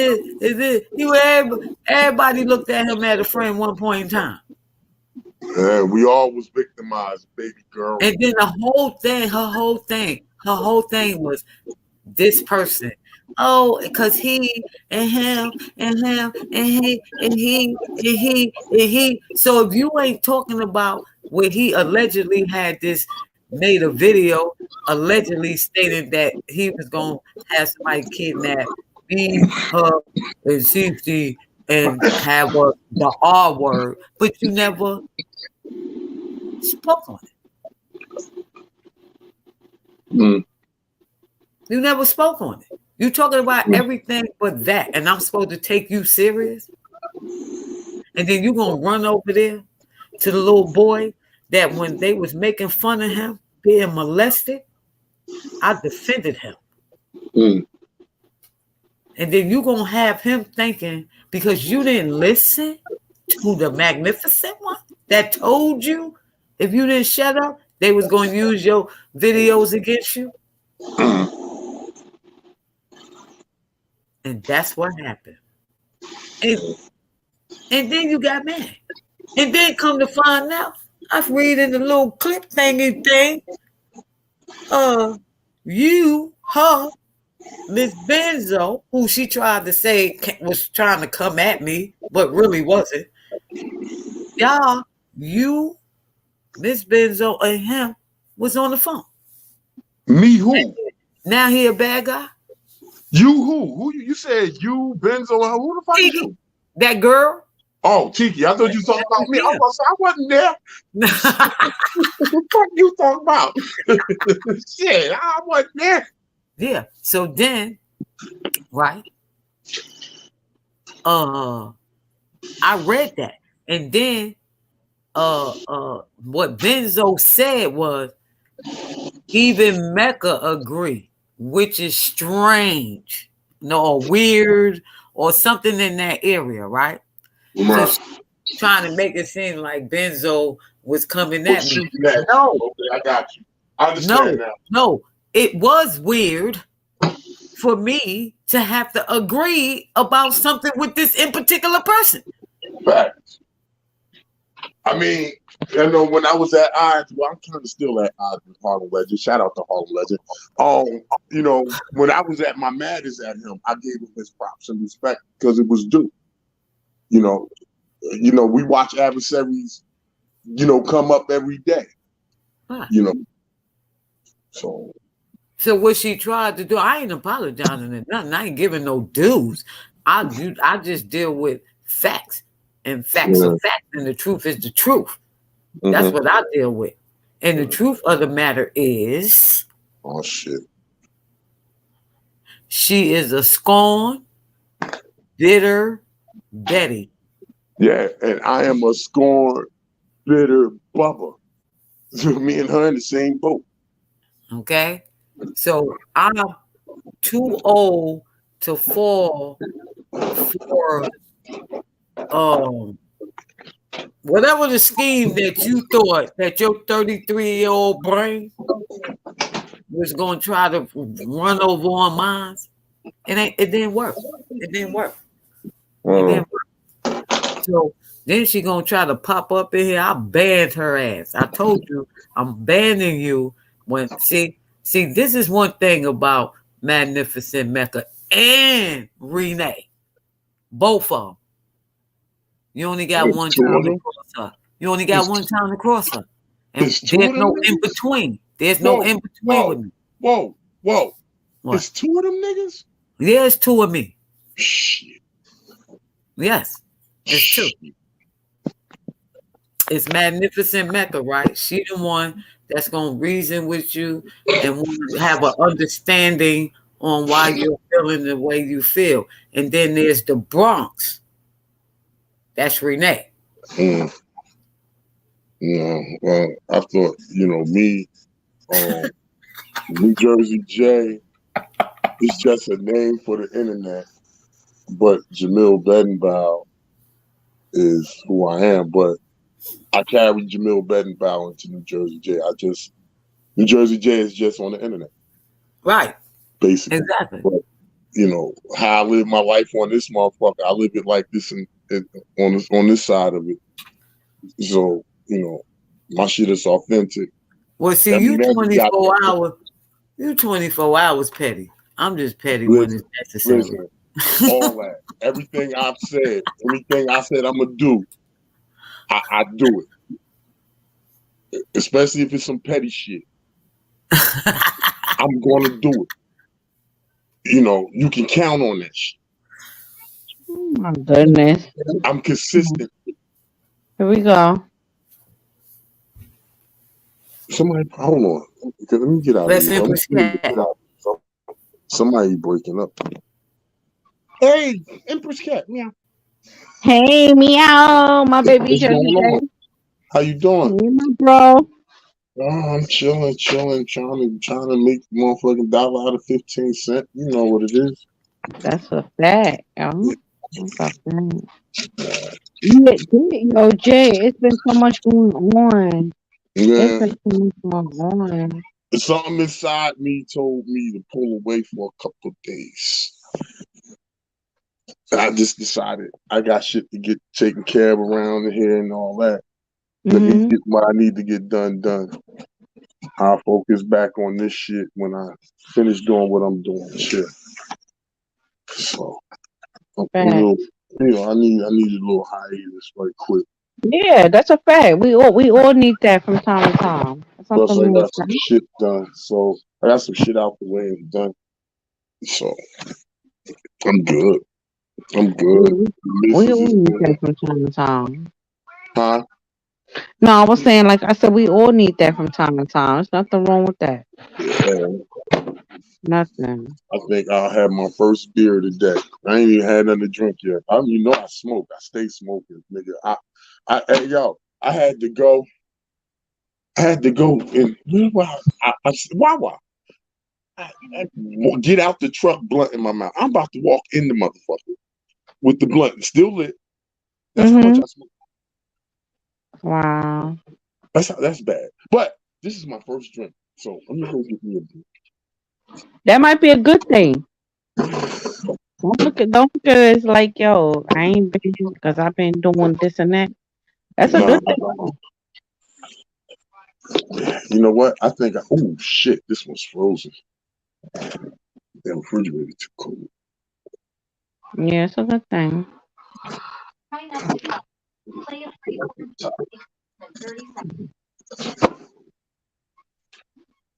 everybody looked at him as a friend one point in time. Yeah, we all was victimized, baby girl. And then her whole thing was this person. Oh, because he and him and him and he and he and he and he. So if you ain't talking about where he allegedly had made a video allegedly stating that he was gonna have somebody kidnap me, her, and Cece and have the R word, but you never spoke on it. You never spoke on it. You talking about everything but that, and I'm supposed to take you serious? And then you gonna run over there to the little boy that when they was making fun of him being molested, I defended him. And then you gonna have him thinking because you didn't listen to the magnificent one that told you if you didn't shut up, they was gonna use your videos against you. And that's what happened. And then you got mad. And then come to find out, I was reading the little clip thingy thing. Her, Miss Benzo, who she tried to say was trying to come at me, but really wasn't. Y'all, you, Miss Benzo, and him was on the phone. Me who? Now he a bad guy? You who? Who you said you, Benzo, who the fuck is you? That girl? Oh, Tiki, I thought you talking about me. I wasn't there. What the fuck you talking about? Shit, I wasn't there. Yeah. So then, right? I read that. And then what Benzo said was even Mecca agreed, which is strange, or weird, or something in that area, right? So she's trying to make it seem like Benzo was coming at me. No, okay, I got you. I understand now. No, it was weird for me to have to agree about something with this in particular person. Facts. I mean, you know, when I was at odds, well, I'm kind of still at odds with Harlem Legend. Shout out to Harlem Legend. You know, when I was at my maddest at him, I gave him his props and respect because it was due. You know, we watch adversaries, come up every day. Right. You know, so So what she tried to do, I ain't apologizing or nothing. I ain't giving no dues. I just deal with facts, and facts are yeah. facts, and the truth is the truth. That's Hmm. what I deal with. And the truth of the matter is, Oh shit. she is a scorn, bitter Betty. Yeah, and I am a scorned, bitter Bubba. So me and her in the same boat. Okay, so I'm too old to fall for um whatever the scheme that you thought that your 33-year-old brain was going to try to run over on mine. It didn't work. It didn't work. It Uh, didn't work. So then she gonna try to pop up in here. I banned her ass. I told you I'm banning you. When this is one thing about Magnificent Mecca and Renee, both of them. You only got there's one two of time to them. cross her. You only got There's, one time to cross her. And there's two there's of them no in niggas. between. There's no Whoa, in between with whoa, me. whoa. What? There's two of them niggas. There's two of me. Shit. Yes. It's two. Shit. It's Magnificent Mecca, right? She the one that's gonna reason with you and have an understanding on why you're feeling the way you feel. And then there's the Bronx. That's Renee. Mm, no, well, I thought me, New Jersey J is just a name for the internet, but Jamil Bedenbaugh is who I am. But I carry Jamil Bedenbaugh into New Jersey J. New Jersey J is just on the internet, Right. basically. Exactly. But how I live my life on this motherfucker, I live it like this on this side of it. So my shit is authentic. Well, see, Every you man just got 24 hours. You 24 hours petty. I'm just petty when it's listen, necessary. listen, all that, everything I've said, anything I said I'm gonna do, I do it. Especially if it's some petty shit, I'm gonna do it. You can count on that shit. Oh my goodness. I'm consistent. Here we go. Somebody, hold on. Let me get out of Let's here. Let me Empress get Cat. out. Somebody breaking up. Hey, Empress Cat, meow. Hey, meow, my baby What's Jersey going on? J. How you doing? Hey, my bro. Oh, I'm chilling, trying to make motherfucking dollar out of 15 cents. You know what it is. That's a fact, yo. That's a fact. Yo, Jay, it's been so much going on. It's Yeah. been so much going on. Something inside me told me to pull away for a couple of days. And I just decided I got shit to get taken care of around here and all that. Let me Mm-hmm. get what I need to get done. I'll focus back on this shit when I finish doing what I'm doing. Shit. So, Fact. I need a little hiatus right quick. Yeah, that's a fact. We all need that from time to time. That's Plus, nothing I wrong with got some that. shit done. So, I got some shit out the way and done. So, I'm good. I'm good. We, we Mrs. all is need good. that from time to time. Huh? No, I was saying, like I said, we all need that from time to time. There's nothing wrong with that. Yeah. Nothing. I think I'll have my first beer today. I ain't even had nothing to drink yet. I smoke. I stay smoking, nigga. Hey, yo, I had to go. I had to go and Wawa. Get out the truck, blunt in my mouth. I'm about to walk in the motherfucker with the blunt still lit. That's how much Mm-hmm. I smoke. Wow. That's bad. But this is my first drink, so I'm gonna go get me a beer. That might be a good thing. Don't look at it's like, yo, I ain't been because I've been doing this and that. That's a Nah, good thing. you know what? I think. Oh shit! This one's frozen. That refrigerator too cold. Yeah, it's a good thing.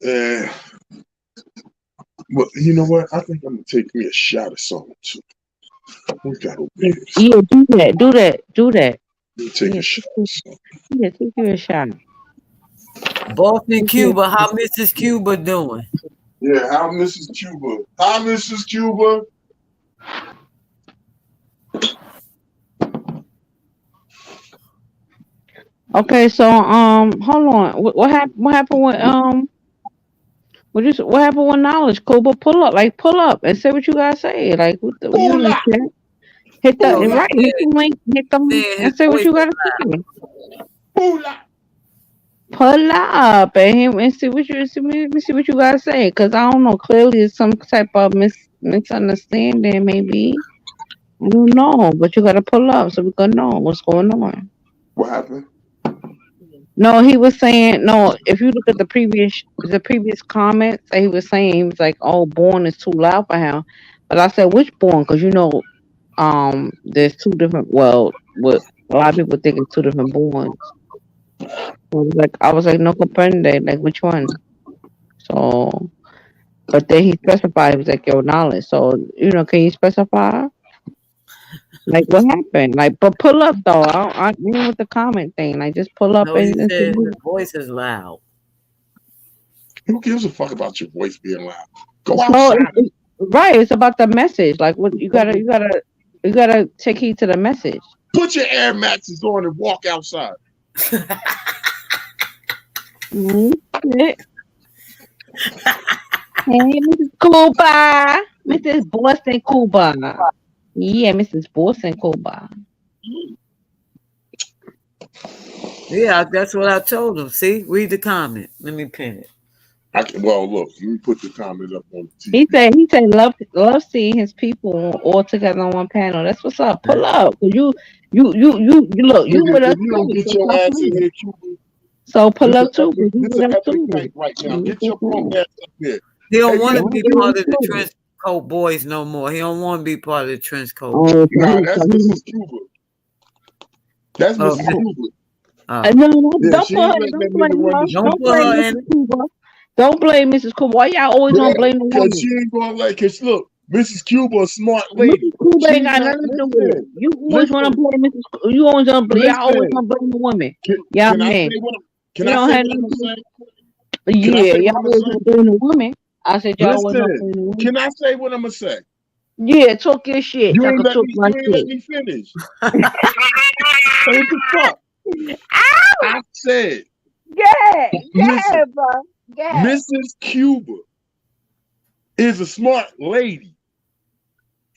Yeah. But you know what? I think I'm gonna take me a shot of something too. We got over here. Yeah, do that. Do that. Do that. Take Yeah, a shot of something. yeah, take you a shot. Boston, Take you Cuba. How Mrs. Cuba doing? Yeah, how Mrs. Cuba? How Mrs. Cuba? Okay, so hold on. What happened? What happened with what happened with knowledge? Cuba, pull up, like pull up and say what you gotta say. Like what the, you in the Hola! chat? Hit the Oh, he right, hit said, the link, hit them, saying his and say what voice you is gotta say. Hola! Pull up and see what you see. Let me see what you gotta say, cause I don't know. Clearly, it's some type of misunderstanding, maybe. I don't know, but you gotta pull up so we can know what's going on. What happened? No, he was saying no. If you look at the previous comments, that he was saying he was like, "Oh, born is too loud for him." But I said, "Which born?" Because there's two different. Well, what a lot of people think it's two different borns. I was like, no comprende, like which one? So, but then he specified, he was like, your knowledge. So, can you specify? Like, what happened? Like, but pull up, though. I mean, with the comment thing. Like, just pull up no, he and said his voice is loud. Who gives a fuck about your voice being loud? Go no, outside. right. It's about the message. Like, what you gotta take heed to the message. Put your Air Maxes on and walk outside. Mhm. Hey, Mrs. Cuba. Mrs. Boston Cuba. Yeah, Mrs. Boston Cuba. Yeah, that's what I told him. See, read the comment. Let me pin it. Well, look, let me put the comment up on the He TV. said he said love seeing his people all together on one panel. That's what's up. Pull up. You look, you Nigga, with us if you don't too. get So your stop ass in playing. here, Cuba, So pull this up is too, epic. because you This is with us epic too. night right now. You Get your punk ass up here. He don't Hey, want to Mr. be with part us of the too. trench coat boys no more. He don't want to be part of the trench coat Oh, boys. Nah, that's Mrs. Cuba. That's Oh, Mrs. Cuba. no, Yeah, don't she put ain't her, letting that don't blame nigga run her, the don't don't streets put with blame her me. in Mrs. it. Cuba. Don't blame Mrs. Cuba. Why y'all always Yeah, gonna blame the because she woman? ain't gonna cause look, Mrs. Cuba a smart lady. Mrs. Cuba ain't She's got not nothing to do with it. listen, You always wanna listen, blame Mrs. You always gonna y'all always listen. gonna blame the woman. Can, Yeah, can I man. say what can You I don't say have what I'm nothing gonna to do. say? Can I Yeah, say what y'all I'm gonna always say? gonna blame the woman. I said y'all always gonna Listen, blame the woman. can I say what I'm gonna say? Yeah, talk your shit. So I could talk my You ain't let shit. me finish. So what the fuck? I said Go ahead. Go listen, ahead, bro. Go ahead. Mrs. Cuba is a smart lady.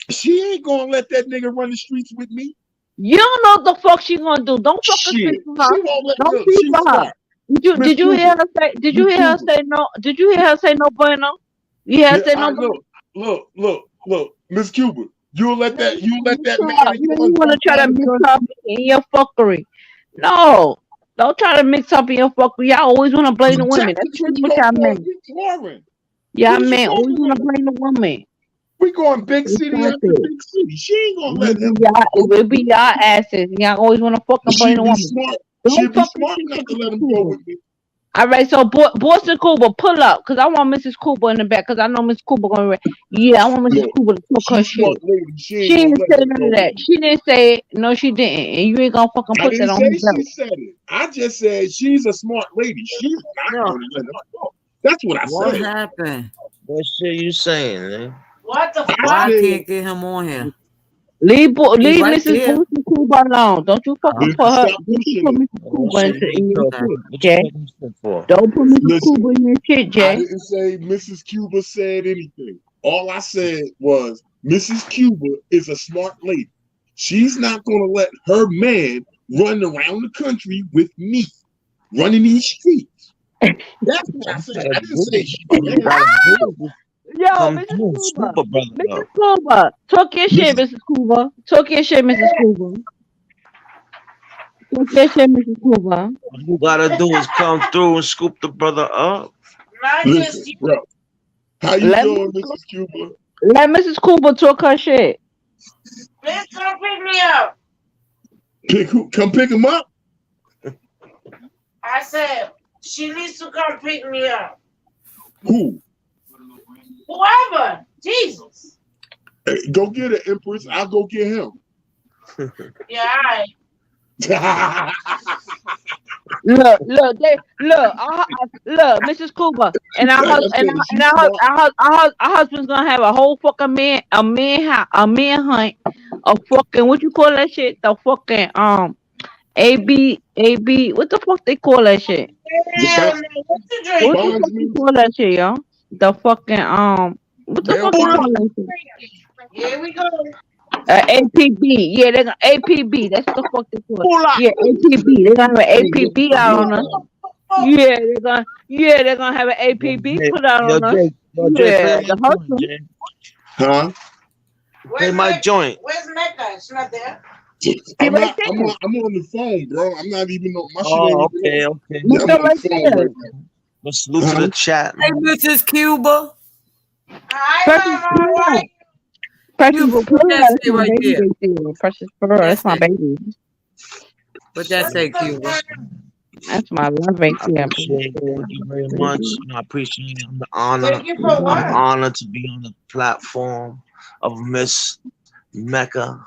She ain't gonna let that nigga run the streets with me. You don't know what the fuck she gonna do. Don't fucking speak Shit. for her. She won't let Don't look, speak she's for her. smart. Did you Miss did you hear Cuba. her say did you Miss hear her Cuba. say no? Did you hear her say no bueno? You hear her Yeah, say I no bueno? look, Miss Cuba. You'll let No, that man of you yours wanna walk try to around the mix country. up in your fuckery. No. Don't try to mix up in your fuckery. Y'all always wanna blame the women. That's That's what just you what go y'all for. meant. We touring. Y'all What is you meant always talking wanna about? blame the woman. We going big So city stop after it. big city. She ain't gonna let It be him y'all, go. it be y'all asses. Y'all always wanna fucking blame She'd the be woman. smart. Don't She'd be fucking smart speak not for to let Mrs. him go Cooper. with me. All right, so Boston Cooper, pull up, cause I want Mrs. Cooper in the back, cause I know Mrs. Cooper gonna. Yeah, I want Mrs. Look, Cooper to talk her she's smart shit. lady. She She ain't gonna didn't let say him none go of with that. me. She didn't say it. No, she didn't, and you ain't gonna fucking I put that didn't on say her she belt. said it. I just said she's a smart lady. She's not No, gonna let him go. That's what I what said. happened? What shit you saying, man? What the I Why I fuck? said, can't get him on here? Leave He right Mrs. there. Boston Cooper alone. Don't you fucking Oh, put listen, her. stop Don't you pushing put it. Mrs. What Cooper shit you in your okay. talking? shit, What you Jay. taking shit for? Don't put Mrs. Listen, Cooper in your shit, I Jay. didn't say Mrs. Cuba said anything. All I said was Mrs. Cuba is a smart lady. She's not gonna let her man run around the country with me, running these streets. That's what I You said. gotta I didn't say do. she You said. gotta do is Yo, come Mrs. through and Cooper. scoop a brother Mrs. up. Cooper. Talk your shit, Mrs. Mrs. Cooper. Talk your shit, Mrs. Cooper. Talk your shit, Mrs. Cuba. All you gotta do is come through and scoop the brother up. Listen, bro. How you Let, doing, Mrs. Cuba? let Mrs. Cuba talk her shit. Please come pick me up. Come pick him up. I said she needs to come pick me up. Who? Whoever. Jesus. Hey, go get it, Empress. I'll go get him. Yeah, all right. Look, Mrs. Cooper, and our husband's gonna have a whole fucking man hunt, a fucking what you call that shit? The fucking AB, what the fuck they call that shit? Damn, man, what you What drink? the fuck they call that shit, yo? The fucking what the fuck they call that shit? Here we go. APB, yeah, they're gonna APB. That's what the fuck they call it. Yeah, APB. They're gonna have an APB out on us. Yeah, they're gonna have an APB put out on us. Yeah, the husband. Huh? Play my joint. Where's Mecca? It's not there. I'm on the phone, bro. I'm not even on my shit. Oh, ain't okay. Yeah, I'm on the phone right now. Let's salute to the chat. Hey, Mrs. Cuba. Precious Pearl. Precious Cuba, Pearl. what that That's say my right baby. there? They say. Precious Pearl. That's my baby. What that say, Cuba? That's my love right I there. appreciate it. Thank you very much. I appreciate it. I'm the honor. Thank you for what? I'm honored to be on the platform of Miss Mecca, All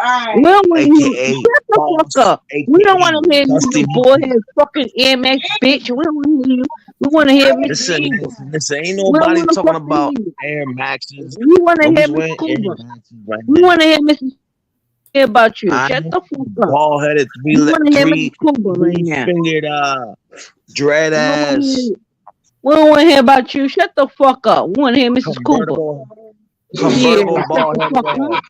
right. We don't want to hear aka shut the fuck up. We don't want to hear you, Dusty boyhead fucking MX bitch. We don't want to hear you. We want to hear Miss Listen, Cuba. listen, ain't We don't nobody want to talking fucking about hear you. Air Maxes. We want to hear Nobody's Miss wearing Air Cuba. Maxes right We now. want to hear Mrs. Hear about you. I Shut the fuck up. bald headed, We want to hear Mrs. Cuba right now. fingered, dread We don't want to ass, hear. We don't want to hear about you. Shut the fuck up. We want to hear Mrs. Cuba. convertible Yeah, bald shut the fuck headed. up.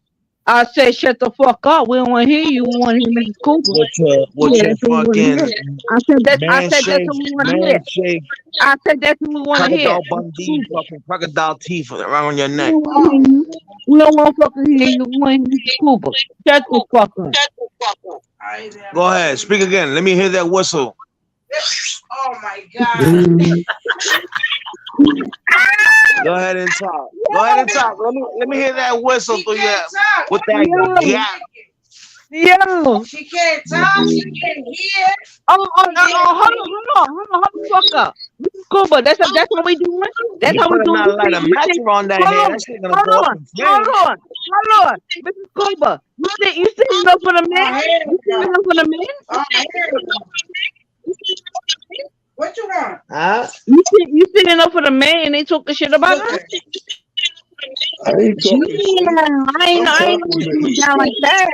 I said shut the fuck up. We don't want to hear you. We want to hear Mrs. Cooper. With your Yeah, that's what we want to fucking hear. I said that's man what shaped, we want to hear. I said that's what we want to hear. crocodile Bundy, fucking crocodile teeth around your We neck. don't want to hear you. We don't want to fucking hear you. We want to hear Mrs. Cooper. Shut the fuck up. Go ahead, speak again. Let me hear that whistle. Oh my God. Go ahead and talk. Go ahead and talk. Let me hear that whistle She through your can't talk. with that gap. Yo. She can't talk. She can't hear. Hold on. Hold the fuck up. Mrs. Cooper, that's what we doing. That's You how we better doing. not light a match on that Hold head. on. That shit gonna go up in flames. Hold on. Mrs. Cooper, you sitting up for the man? You sitting up for the man? What you want? Huh? You sitting up for the man and they talking shit about us? I ain't talking shit. I ain't know you down like that.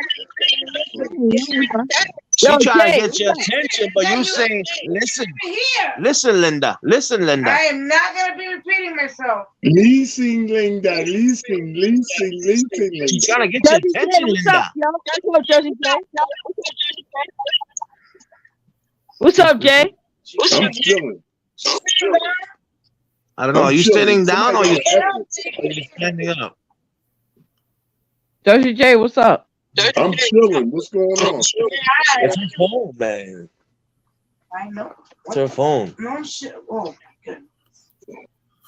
She Yo, trying Jay, to get your attention, but you saying, listen, Here. listen, Linda. Listen, Linda. I am not gonna be repeating myself. Leasing Linda, leasing Linda. She's trying to get your attention, Linda. What's up, Jay? I'm chilling. I don't know. Are you sitting down or are you standing up? Jersey J, what's up? I'm chilling. What's going on? It's her phone, man. I know. It's her phone. No shit. Oh my goodness.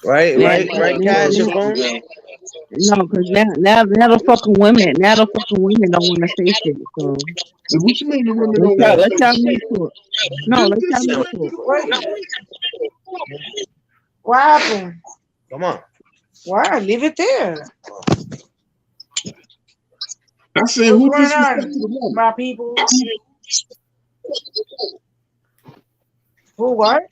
Right, Cash, your phone? No, because now the fucking women don't want to say shit. So What you mean the women don't let's want y'all to make it. No, let's y'all make it. What happened? Come on. Why? Leave it there. I said, who What's going disrespected the on, woman? my people? Who what?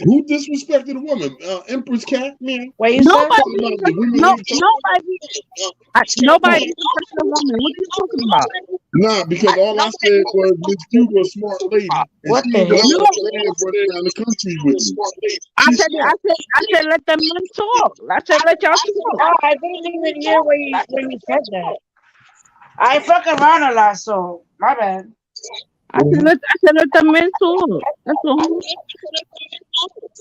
Who disrespected a woman? Empress Cat, man. What you Nobody said? disrespected a woman. What you talking about? Nah, because all I said was Miss Cuba, a smart lady, and What she the ain't gonna hell? let a man running down the country with me. I said let them men talk. I said let y'all talk. Oh, I didn't even hear when you said that. I fuck around a lot, so my bad. I said let them men talk. That's all.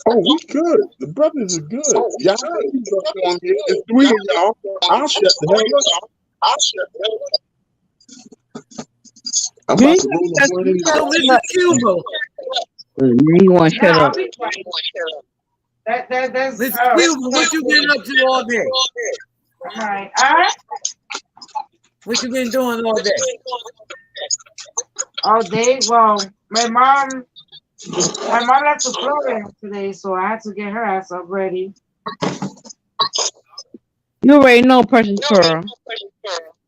Oh, we good. The brothers are good. Y'all keep up on here. It's three of y'all. I'll shut the hell up. I'm You about ain't to roll a blunt So, anyway. Mr. Cuba, You want to No, shut I'll up. be quiet. That's Mr. Cuba, what you been up to all day? all right. All right. What you been doing all day? All day. Well, my mom left to Florida today, so I had to get her ass up ready. You already know, Precious Pearl.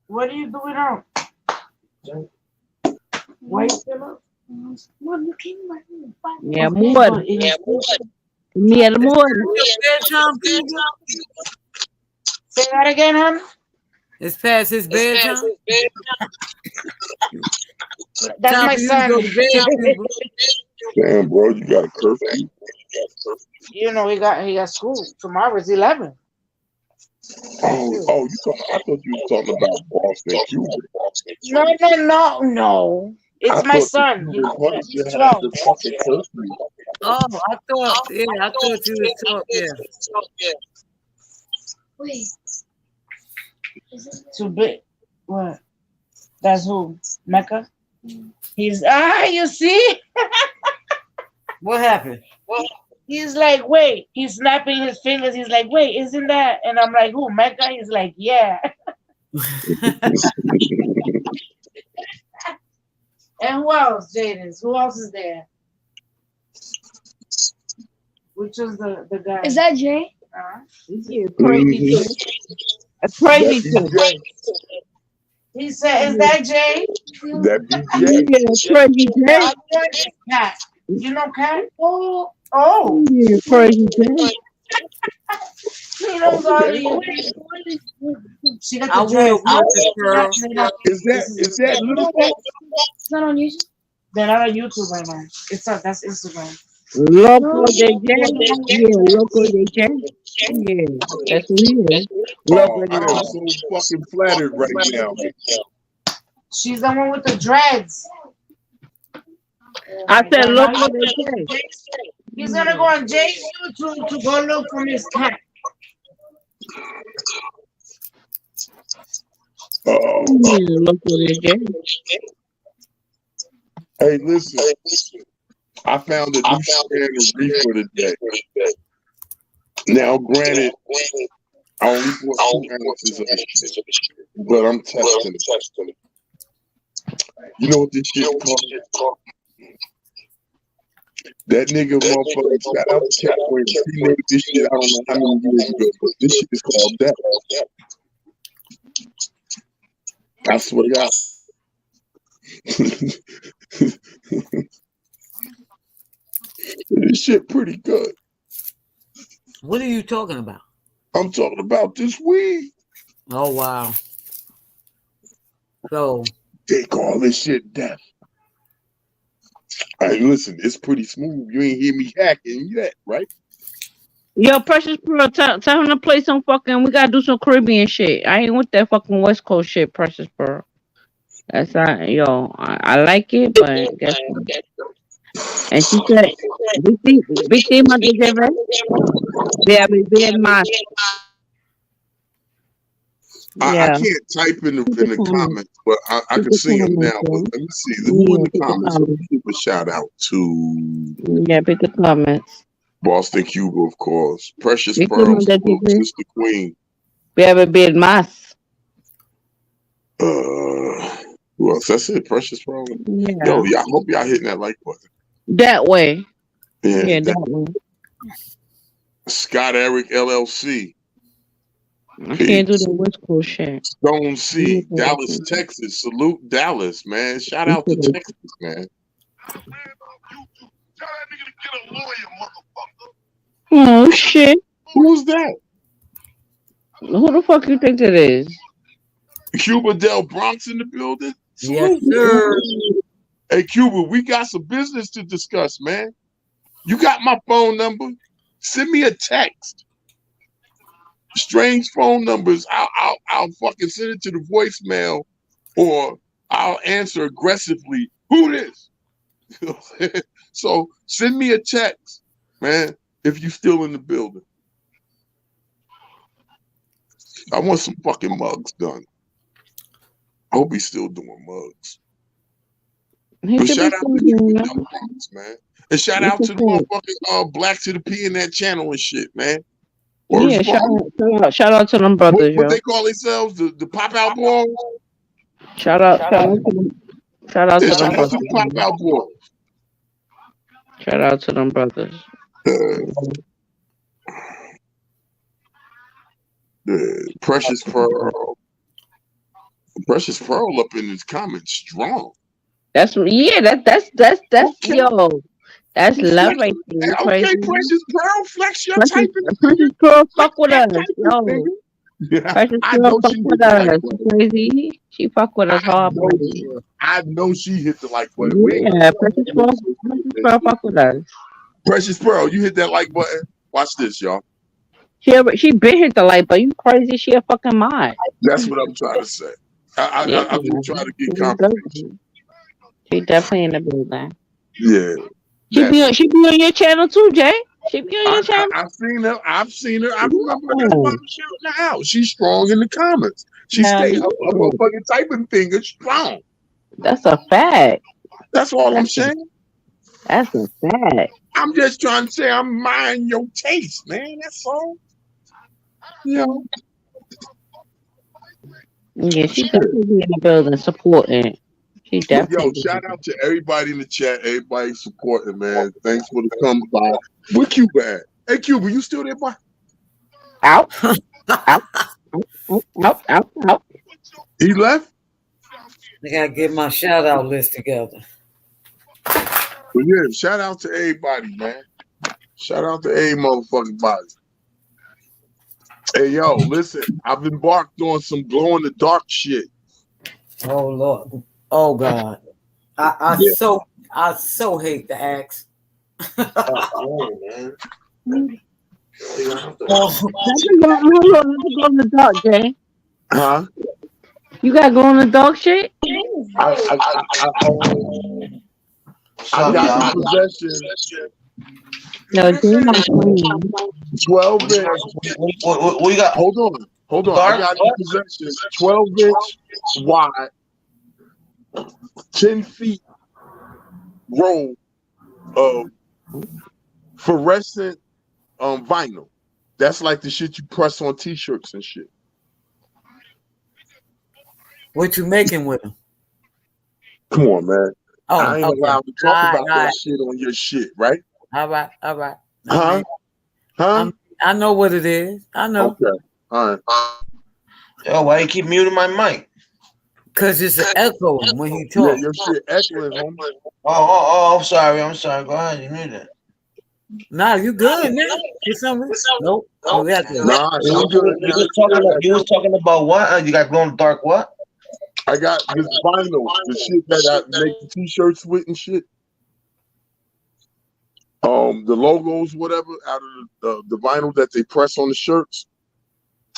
What are you doing now? Why you still up? Yeah, Okay, more. but it is Me and Is more. it bedtime, Cuba? say that again, hon. It's past his bedtime. That's Time my for you to go son. to bed, Cuba. Damn, bro, you got a curfew. You know he got school tomorrow. It's 11. Oh, I thought you was talking about Boston, Cuba. No. I It's my thought the son. Cuban brothers He's had 12. the fucking curfew. Oh, I thought you was talking. Too big. What? That's who? Mecca? He's you see? What happened? He's like, wait. He's snapping his fingers. He's like, wait, isn't that? And I'm like, who? Mecca? He's like, yeah. And who else, Jadis? Who else is there? Which is the guy? Is that Jay? Yeah, crazy Mhm. too. A crazy That too. BJ. He said, is that Jay? That BJ. Yeah, crazy Yeah, Jay. Cat. You know Cat? Oh. Yeah, crazy Jay. He knows all Okay. of you. She got I the dress. will, Mrs. Pearl. Is that little folks? It's not on YouTube. They're not on YouTube right now. That's Instagram. Loco de Jay. Yeah, Loco de Jay. Yeah, that's who he is. Loco Oh, de I am Jay. so fucking flattered right now. She's the one with the dreads. I said Now Loco de Jay. he's gonna go on Jay's YouTube to go look for Miss Cat. Oh, Yeah, Loco de Jay. hey, listen. I found a new strand of reefer today. Now, granted, I only bought 2 ounces of it, but I'm testing it. You know what this shit called? That nigga motherfucker, shout out to Cat Williams. He made this shit, I don't know how many years ago, but this shit is called that. I swear to God. This shit pretty good. What are you talking about? I'm talking about this weed. Oh, wow. So, They call this shit death. Hey, listen, it's pretty smooth. You ain't hear me hacking yet, right? Yo, Precious Pearl, tell him to play some fucking. We gotta do some Caribbean shit. I ain't with that fucking West Coast shit, Precious Pearl. That's not yo. I like it, but guess what? And she said, big thing about the devil. Be más. I Yeah, can't type in keep the the comments. comments, but I Keep can the see them now. comments, But yo. let me see. Who in Yeah, the keep the comments? Let me comments. give a shout out to Yeah, pick the comments. Boston Cuba, of course. Precious Big thing Pearl, about the salute, devil. Sister Queen. Be más. Who else? That's it, Precious Pearl. Yeah, Yo, I hope y'all hitting that like button. that way. Yeah, That that way. Scott Eric LLC. I can't do Peace. the West Coast shit. Stone C, Dallas, Texas. Salute Dallas, man. Shout out to Texas, man. Oh shit! Who's that? Who the fuck you think it is? Cuba Del Bronx in the building? yes, Salute. sir. Hey, Cuba, we got some business to discuss, man. You got my phone number? Send me a text. Strange phone numbers. I'll fucking send it to the voicemail, or I'll answer aggressively. Who this? So send me a text, man, if you still in the building. I want some fucking mugs done. I hope he's still doing mugs. He But should be shout out still to you doing and that. them brothers, man. And shout What's out his to the name? motherfucking Black to the P in that channel and shit, man. Yeah, shout out to them brothers, What yo. they call themselves, the pop out boys. Shout out Yeah, to them shout out to brothers. the pop Man. out boys. Shout out to them brothers. Precious Pearl. Precious Pearl up in his comments strong. That's Okay. yo. That's love Flex, right there. You okay, crazy? Precious Pearl, flex your Precious, typing, Precious nigga. Pearl fuck Flex with that us, typing, yo. nigga. Precious I Pearl know fuck she hit with the like us. You button. crazy? She fuck with us hard, buddy. I know she hit the like button. We ain't Yeah, Precious Pearl fuck with us. Precious Pearl, you hit that like button. Watch this, y'all. She been hit the light, but you crazy? She a fucking mod. That's what I'm trying to say. Yeah, I'm just trying to she get in the confirmation. building. She definitely in the building. Yeah. She be on your channel too, Jay. She be on your channel. I've seen her. I remember her. That's why I'm shouting her out. She's strong in the comments. She stay her motherfucking typing finger strong. That's a fact. That's all I'm saying. That's a fact. I'm just trying to say I'm mind your taste, man. That's all. You know. Yeah, she definitely be in the building supporting. She But definitely. shout out to everybody in the chat, everybody supporting, man. Thanks for the come by. Where Cuba at? Hey, Cuba, you still there, boy? Out. Out. He left? I gotta get my shout out list together. But yeah, shout out to everybody, man. Shout out to every motherfucking body. Hey, yo, listen, I've embarked on some glow in the dark shit. Oh Lord. Oh God. I so hate the axe. Oh, man. Hold on, let's go in the dark, Jay. Huh? You gotta go in the dark shit? I got in possession. No, Jay not playing. 12 inch. What you got? Hold on. Dark? I got in possession 12 inch wide, 10 feet roll of fluorescent vinyl. That's like the shit you press on t-shirts and shit. What you making with them? Come on, man. Oh, I ain't okay. allowed to talk about that shit on your shit, right? All right. Huh? I know what it is. I know. Okay. All right. Yo, why you keep muting my mic? Cause it's an echo when he Yeah, talks. your shit echoing, homie. Oh, I'm sorry. Go ahead, you knew that. Nah, you good now? For some reason? Nope. Oh, that's good. Nah, I'm good. You was talking about what? You got glow in the dark what? I got this vinyl, the shit that I make the t-shirts with and shit. The logos, whatever, out of the vinyl that they press on the shirts.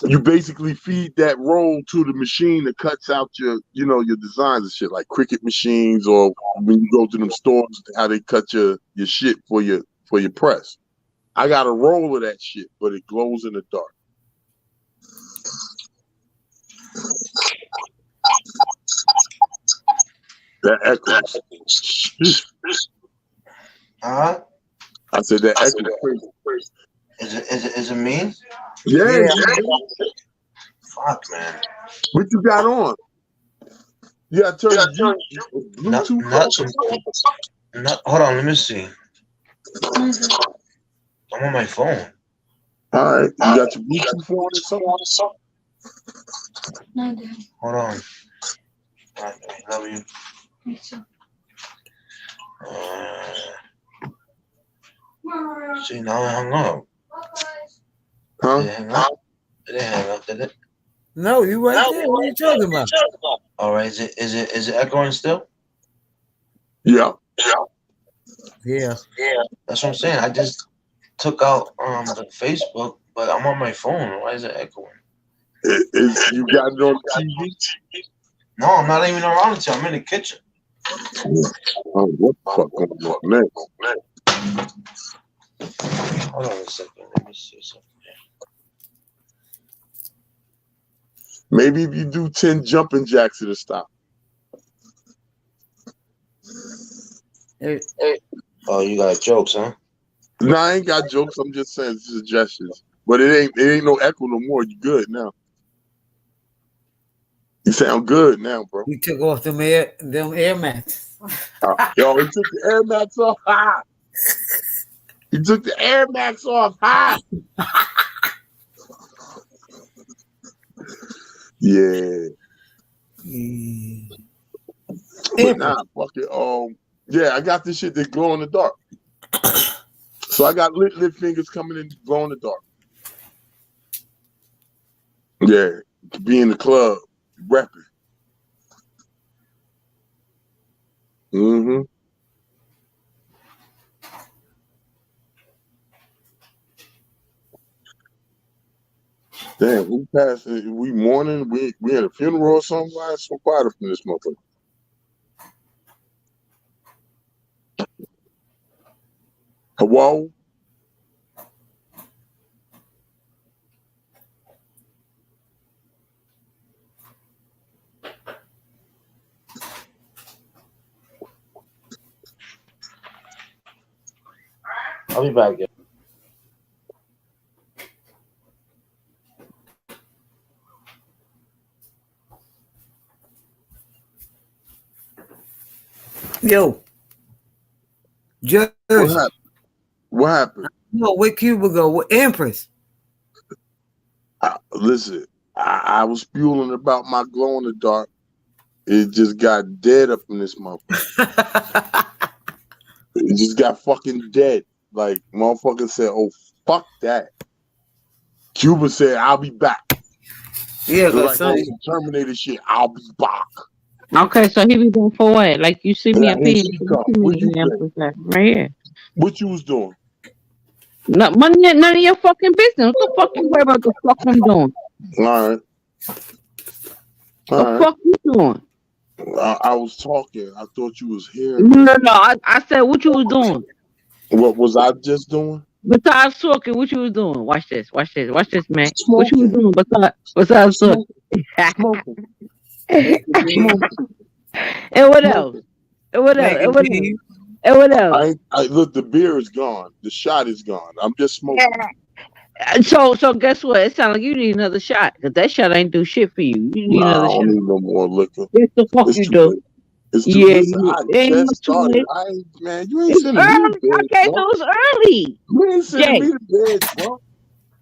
You basically feed that roll to the machine that cuts out your designs and shit, like Cricut machines, or when you go to them stores, how they cut your shit for your press. I got a roll of that shit, but it glows in the dark. That echoes. Huh? I said that echoes crazy. Is it me? Yeah. Fuck, man. What you got on? You got to turn Bluetooth. Hold on, let me see. I'm on my phone. All right, you got your Bluetooth on or something? Hold on. I love you. See, now I hung up. Huh? Did it hang up? Did it hang up? Did it? No, you right there. What are you talking about? All right, is it echoing still? Yeah. That's That's what I'm saying. I just took out the Facebook, but I'm on my phone. Why is it echoing? You got it on TV? No, I'm not even around until I'm in the kitchen. Oh, what the fuck going on next? Hold on a second. Let me see something. Maybe if you do 10 jumping jacks, it'll stop. Oh, you got jokes, huh? No, I ain't got jokes. I'm just saying suggestions. But it ain't no echo no more. You good now. You sound good now, bro. You took off them air mats. Yo, he took the Air Max off. Ha! He took the Air Max off. Ha! Yeah. But nah, fuck it. Yeah, I got this shit that glow in the dark. So I got lit fingers coming in glow in the dark. Yeah, be in the club, rapping. Mm-hmm. Damn, we passed. We mourning. We had a funeral or something. Why it's so quiet from this motherfucker? Hello. I'll be back. Yo, Judge. What happened? What happened? No, where Cuba go? With Empress. Listen, I was spewing about my glow in the dark. It just got dead up in this motherfucker. It just got fucking dead. Like, motherfucker said, oh, fuck that. Cuba said, I'll be back. Yeah, like Terminator shit, I'll be back. Okay, so he be doing for what? Like you see me up here. What you right here. What you was doing? None of your fucking business. What the fuck you worry about the fuck I'm doing? All right. What the fuck you doing? I was talking. I thought you was here. No. I said what you was doing. What was I just doing? Besides talking, what you was doing? Watch this, man. Smoking. What you was doing besides talking? And what else? And what else? Look, the beer is gone. The shot is gone. I'm just smoking. So guess what? It sounds like you need another shot because that shot ain't do shit for you. You need another shot. I don't need no more liquor. Yes, the fuck you do. Late. It's too late. I just started. Man, you ain't sending me to bed. Okay, so it's early. You ain't sending me to bed, bro.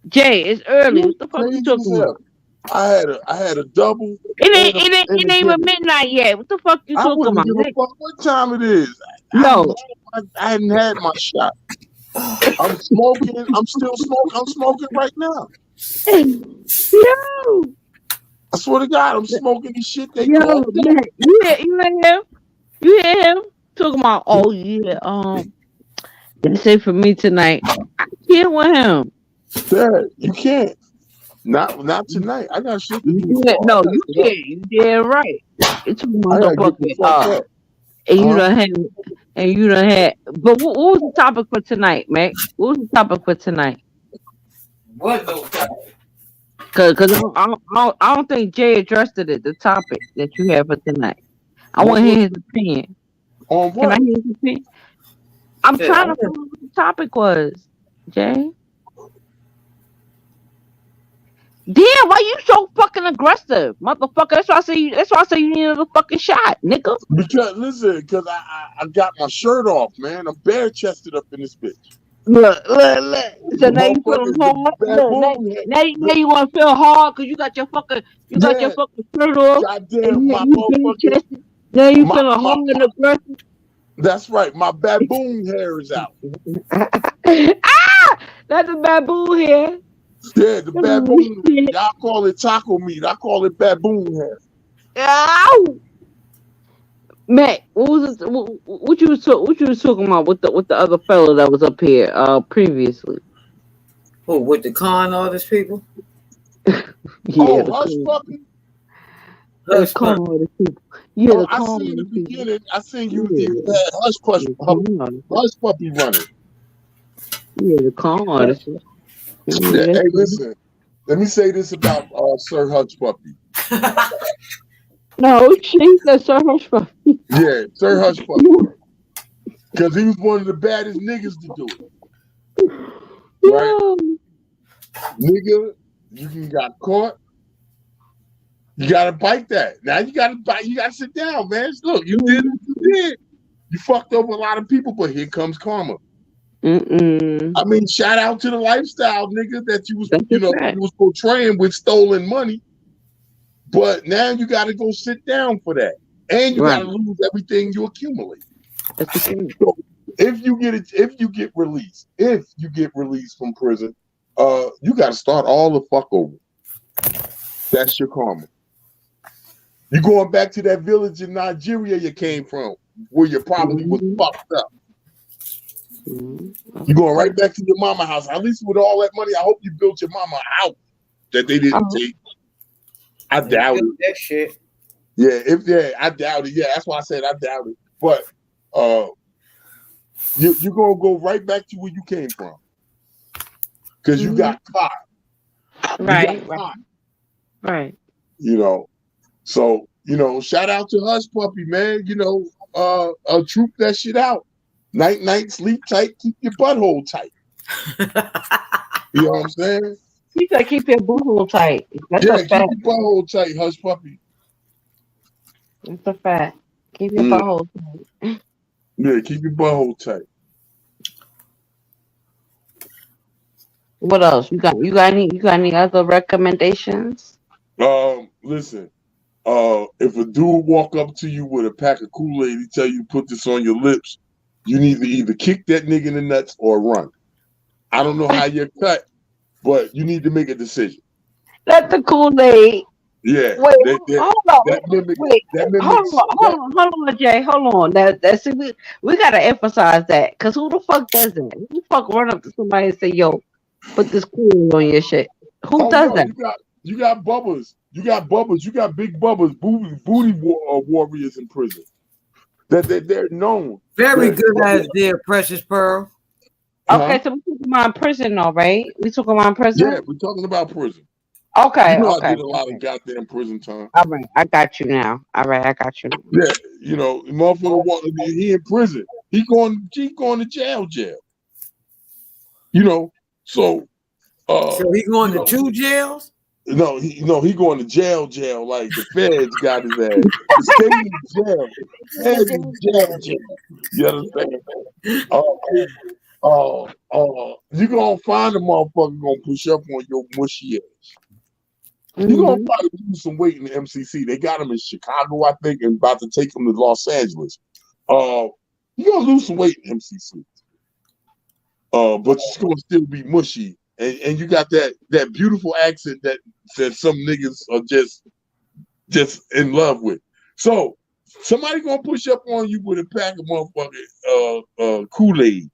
Jay, it's early. What the fuck you talking about? I had a double. It ain't even midnight yet. What the fuck you talking about? What time it is? No. I hadn't had my shot. I'm smoking. I'm still smoking. I'm smoking right now. Yo. I swear to God, I'm smoking the shit they call that. You hear him? You hear him talking about? Oh yeah. That's it for me tonight. I can't with him. Dad, you can't. Not tonight. I got shit to do. No, you can't. Yeah, right. It's motherfucking. And you done had. But what was the topic for tonight, Mac? What was the topic for tonight? What? Cause I don't think Jay addressed it. The topic that you have for tonight. I want to hear his opinion. On what? Can I hear his opinion? I'm trying to find out what the topic was, Jay. Damn, why you so fucking aggressive, motherfucker? That's why I say you need a fucking shot, nigga. Because I got my shirt off, man. I'm bare chested up in this bitch. Look. So now you feeling hard. Now you want to feel hard because you got your fucking shirt off. Goddamn, now you feeling hard and aggressive. That's right. My baboon hair is out. That's a baboon hair. Yeah, the baboon. Y'all call it taco meat. I call it baboon hair. Ow! Matt, what you was talking about with the other fellow that was up here previously? Oh, with the con artist people? Yeah. Hush puppy. Hush puppy. Yeah, I seen in the beginning. I seen you did hush puppy running. Yeah, the con artist. Yeah, hey, listen. Let me say this about Sir Hush Puppy. No, she said Sir Hush Puppy. Yeah, Sir Hush Puppy. Because he was one of the baddest niggas to do it. Right? No. Nigga, you got caught. You gotta bite that. Now you gotta bite. You gotta sit down, man. Look, you did what you did. You fucked over a lot of people, but here comes karma. I mean, shout out to the lifestyle, nigga, that you was you was portraying with stolen money. But now you gotta go sit down for that, and you gotta lose everything you accumulate. So if you get released from prison, you gotta start all the fuck over. That's your karma. You're going back to that village in Nigeria you came from, where you probably was fucked up. You're going right back to your mama house. At least with all that money, I hope you built your mama a house that they didn't take. I doubt it. That shit. Yeah, I doubt it. Yeah, that's why I said I doubt it. But you're gonna go right back to where you came from. Because you got caught. Right. You know. So, shout out to Hush Puppy, man. Troop that shit out. Night, sleep tight, keep your butthole tight. You know what I'm saying? You gotta keep your butthole tight. That's a fact. Keep your butthole tight, Hush Puppy. That's a fact. Keep your butthole tight. Yeah, keep your butthole tight. What else? You got any other recommendations? Listen. If a dude walk up to you with a pack of Kool-Aid, he tell you put this on your lips, you need to either kick that nigga in the nuts or run. I don't know how you're cut, but you need to make a decision. That's the Kool-Aid. Yeah. Wait, hold on, Jay. Hold on. That we gotta emphasize that, because who the fuck does that? Who the fuck run up to somebody and say, "Yo, put this Kool-Aid on your shit"? Who does that? You got bubbas. You got big bubbas, booty warriors in prison. They're known. Very good idea, Precious Pearl. Okay, so we talking about prison, all right? We talking about prison? Yeah, we're talking about prison. Okay, I did a lot of goddamn prison time. All right, I got you now. Yeah, motherfucker, he in prison. He going to jail. So he going to two jails? No, he going to jail. Like the feds got his ass. The state in jail. You understand? You gonna find a motherfucker gonna push up on your mushy ass. You gonna probably lose some weight in the MCC. They got him in Chicago, I think, and about to take him to Los Angeles. You gonna lose some weight in MCC. But you're gonna still be mushy. And you got that beautiful accent that some niggas are just in love with. So somebody gonna push up on you with a pack of motherfucking Kool-Aid.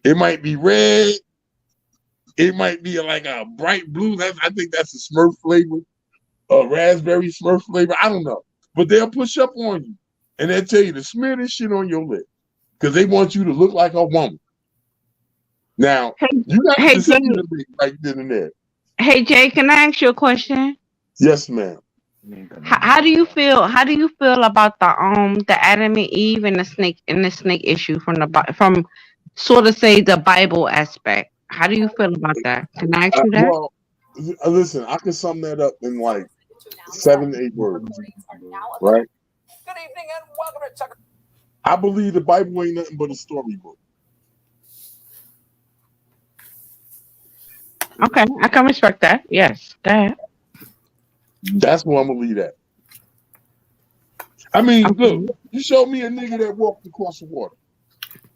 It might be red. It might be like a bright blue. I think that's a Smurf flavor, a raspberry Smurf flavor. I don't know, but they'll push up on you and they'll tell you to smear this shit on your lip because they want you to look like a woman. Now, you got to decision to make right then and there. Hey Jay, can I ask you a question? Yes, ma'am. How do you feel? How do you feel about the Adam and Eve and the snake issue from sort of say the Bible aspect? How do you feel about that? Can I ask you that? Well, listen, I can sum that up in like 7 to 8 words. Right? Good evening and welcome to Tucker. I believe the Bible ain't nothing but a storybook. Okay, I can respect that. Yes, that. That's where I'm gonna leave that. I mean, look, you showed me a nigga that walked across the water.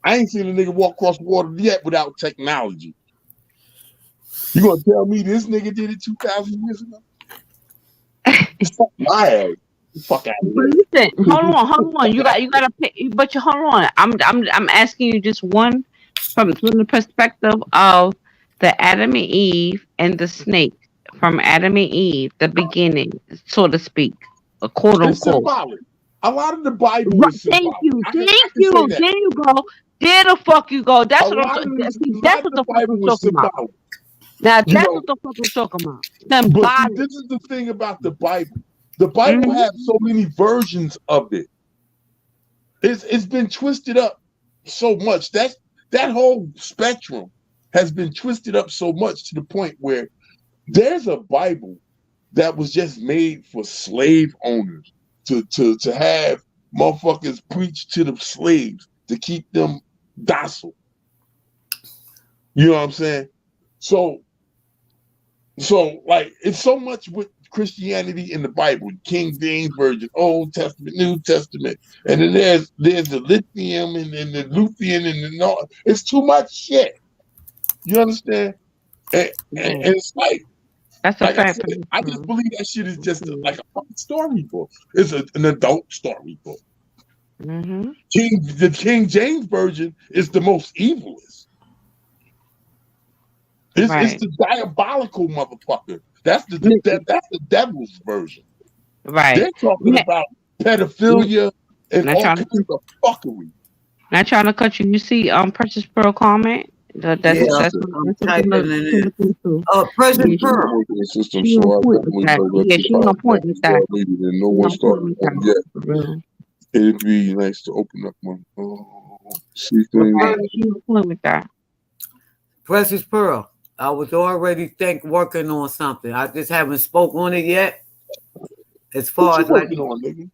I ain't seen a nigga walk across the water yet without technology. You gonna tell me this nigga did it 2,000 years ago? Fuck my ass. Fuck out of here. Listen, hold on. You gotta pick, but hold on. I'm asking you just one from the perspective of the Adam and Eve and the snake, from Adam and Eve, the beginning, so to speak, a quote unquote. Symbolic. A lot of the Bible is symbolic. Thank you. There you go. There the fuck you go. That's what I'm talking. That's what the fuck I'm talking about. Now that's what the fuck I'm talking about. But this is the thing about the Bible. The Bible has so many versions of it. It's been twisted up so much. That whole spectrum has been twisted up so much to the point where there's a Bible that was just made for slave owners to have motherfuckers preach to the slaves to keep them docile. You know what I'm saying? So like it's so much with Christianity in the Bible, King James Version, Old Testament, New Testament, and then there's the lithium and the Lutheran and all. It's too much shit. You understand? And it's That's a like I fact. said, I just believe that shit is just like a fucking storybook. It's an adult storybook. Mm-hmm. The King James Version is the most evilest. It's the diabolical motherfucker. That's the devil's version. Right. They're talking about pedophilia and Not all trying kinds of fuckery. Not trying to cut you. You see, Precious Pearl comment. That's Yeah, that's I'm something typing in it. to Precious yeah, Pearl. Working the system, she so on I point with definitely that. know that Yeah, the she on point podcast with is that. needed and no She one on point started with one that. yet. For real. It'd be nice to open up one. See Right, things. she on point with that. Precious Pearl. I was already working on something. I just haven't spoke on it yet. As far What as you like working on, nigga?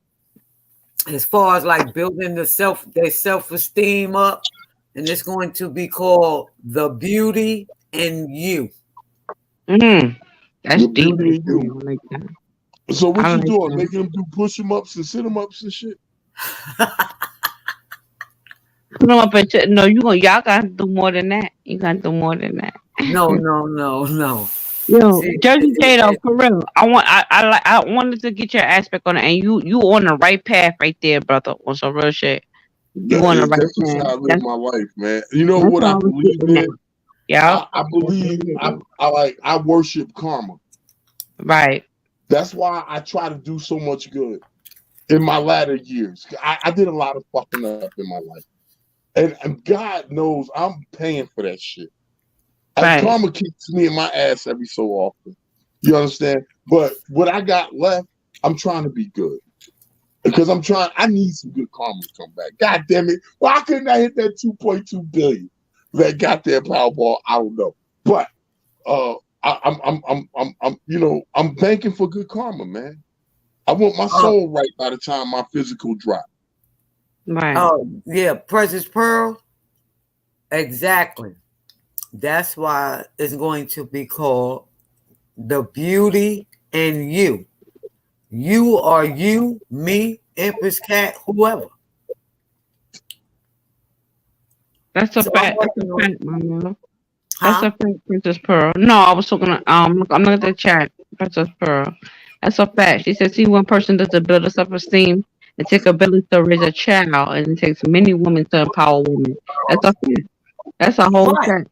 as far as like building their self-esteem up, and it's going to be called The Beauty in You. That's The deep. beauty in you. I like that. So what I you like doing? that. Making them do push-em-ups and sit-em-ups and shit? Put them up into no. Y'all gotta do more than that. You gotta do more than that. No. Yo, See, Jersey J though, for real. I wanted to get your aspect on it, and you on the right path right there, brother. On some real shit. You on the right That's just how I path. live my life, man. You know That's what I all I was believe getting at. in? Yeah. I believe I worship karma. Right. That's why I try to do so much good in my latter years. I did a lot of fucking up in my life. And God knows I'm paying for that shit. Right. Karma kicks me in my ass every so often. You understand? But what I got left, I'm trying to be good. Because I need some good karma to come back. God damn it. Why couldn't I hit that 2.2 billion? That goddamn Powerball, I don't know. But I'm banking for good karma, man. I want my soul right by the time my physical drop. Right. Oh, yeah, Precious Pearl. Exactly. That's why it's going to be called The Beauty in You. You are you, me, Empress Cat, whoever. That's a So fact. That's a fact, my man. That's Huh? a fact, Princess Pearl. No, I was talking. I'm looking at the chat, Princess Pearl. That's a fact. She said, "See, one person does to build a self-esteem. It takes a village to raise a child, and it takes many women to empower women." That's a fact. That's a whole Right. fact.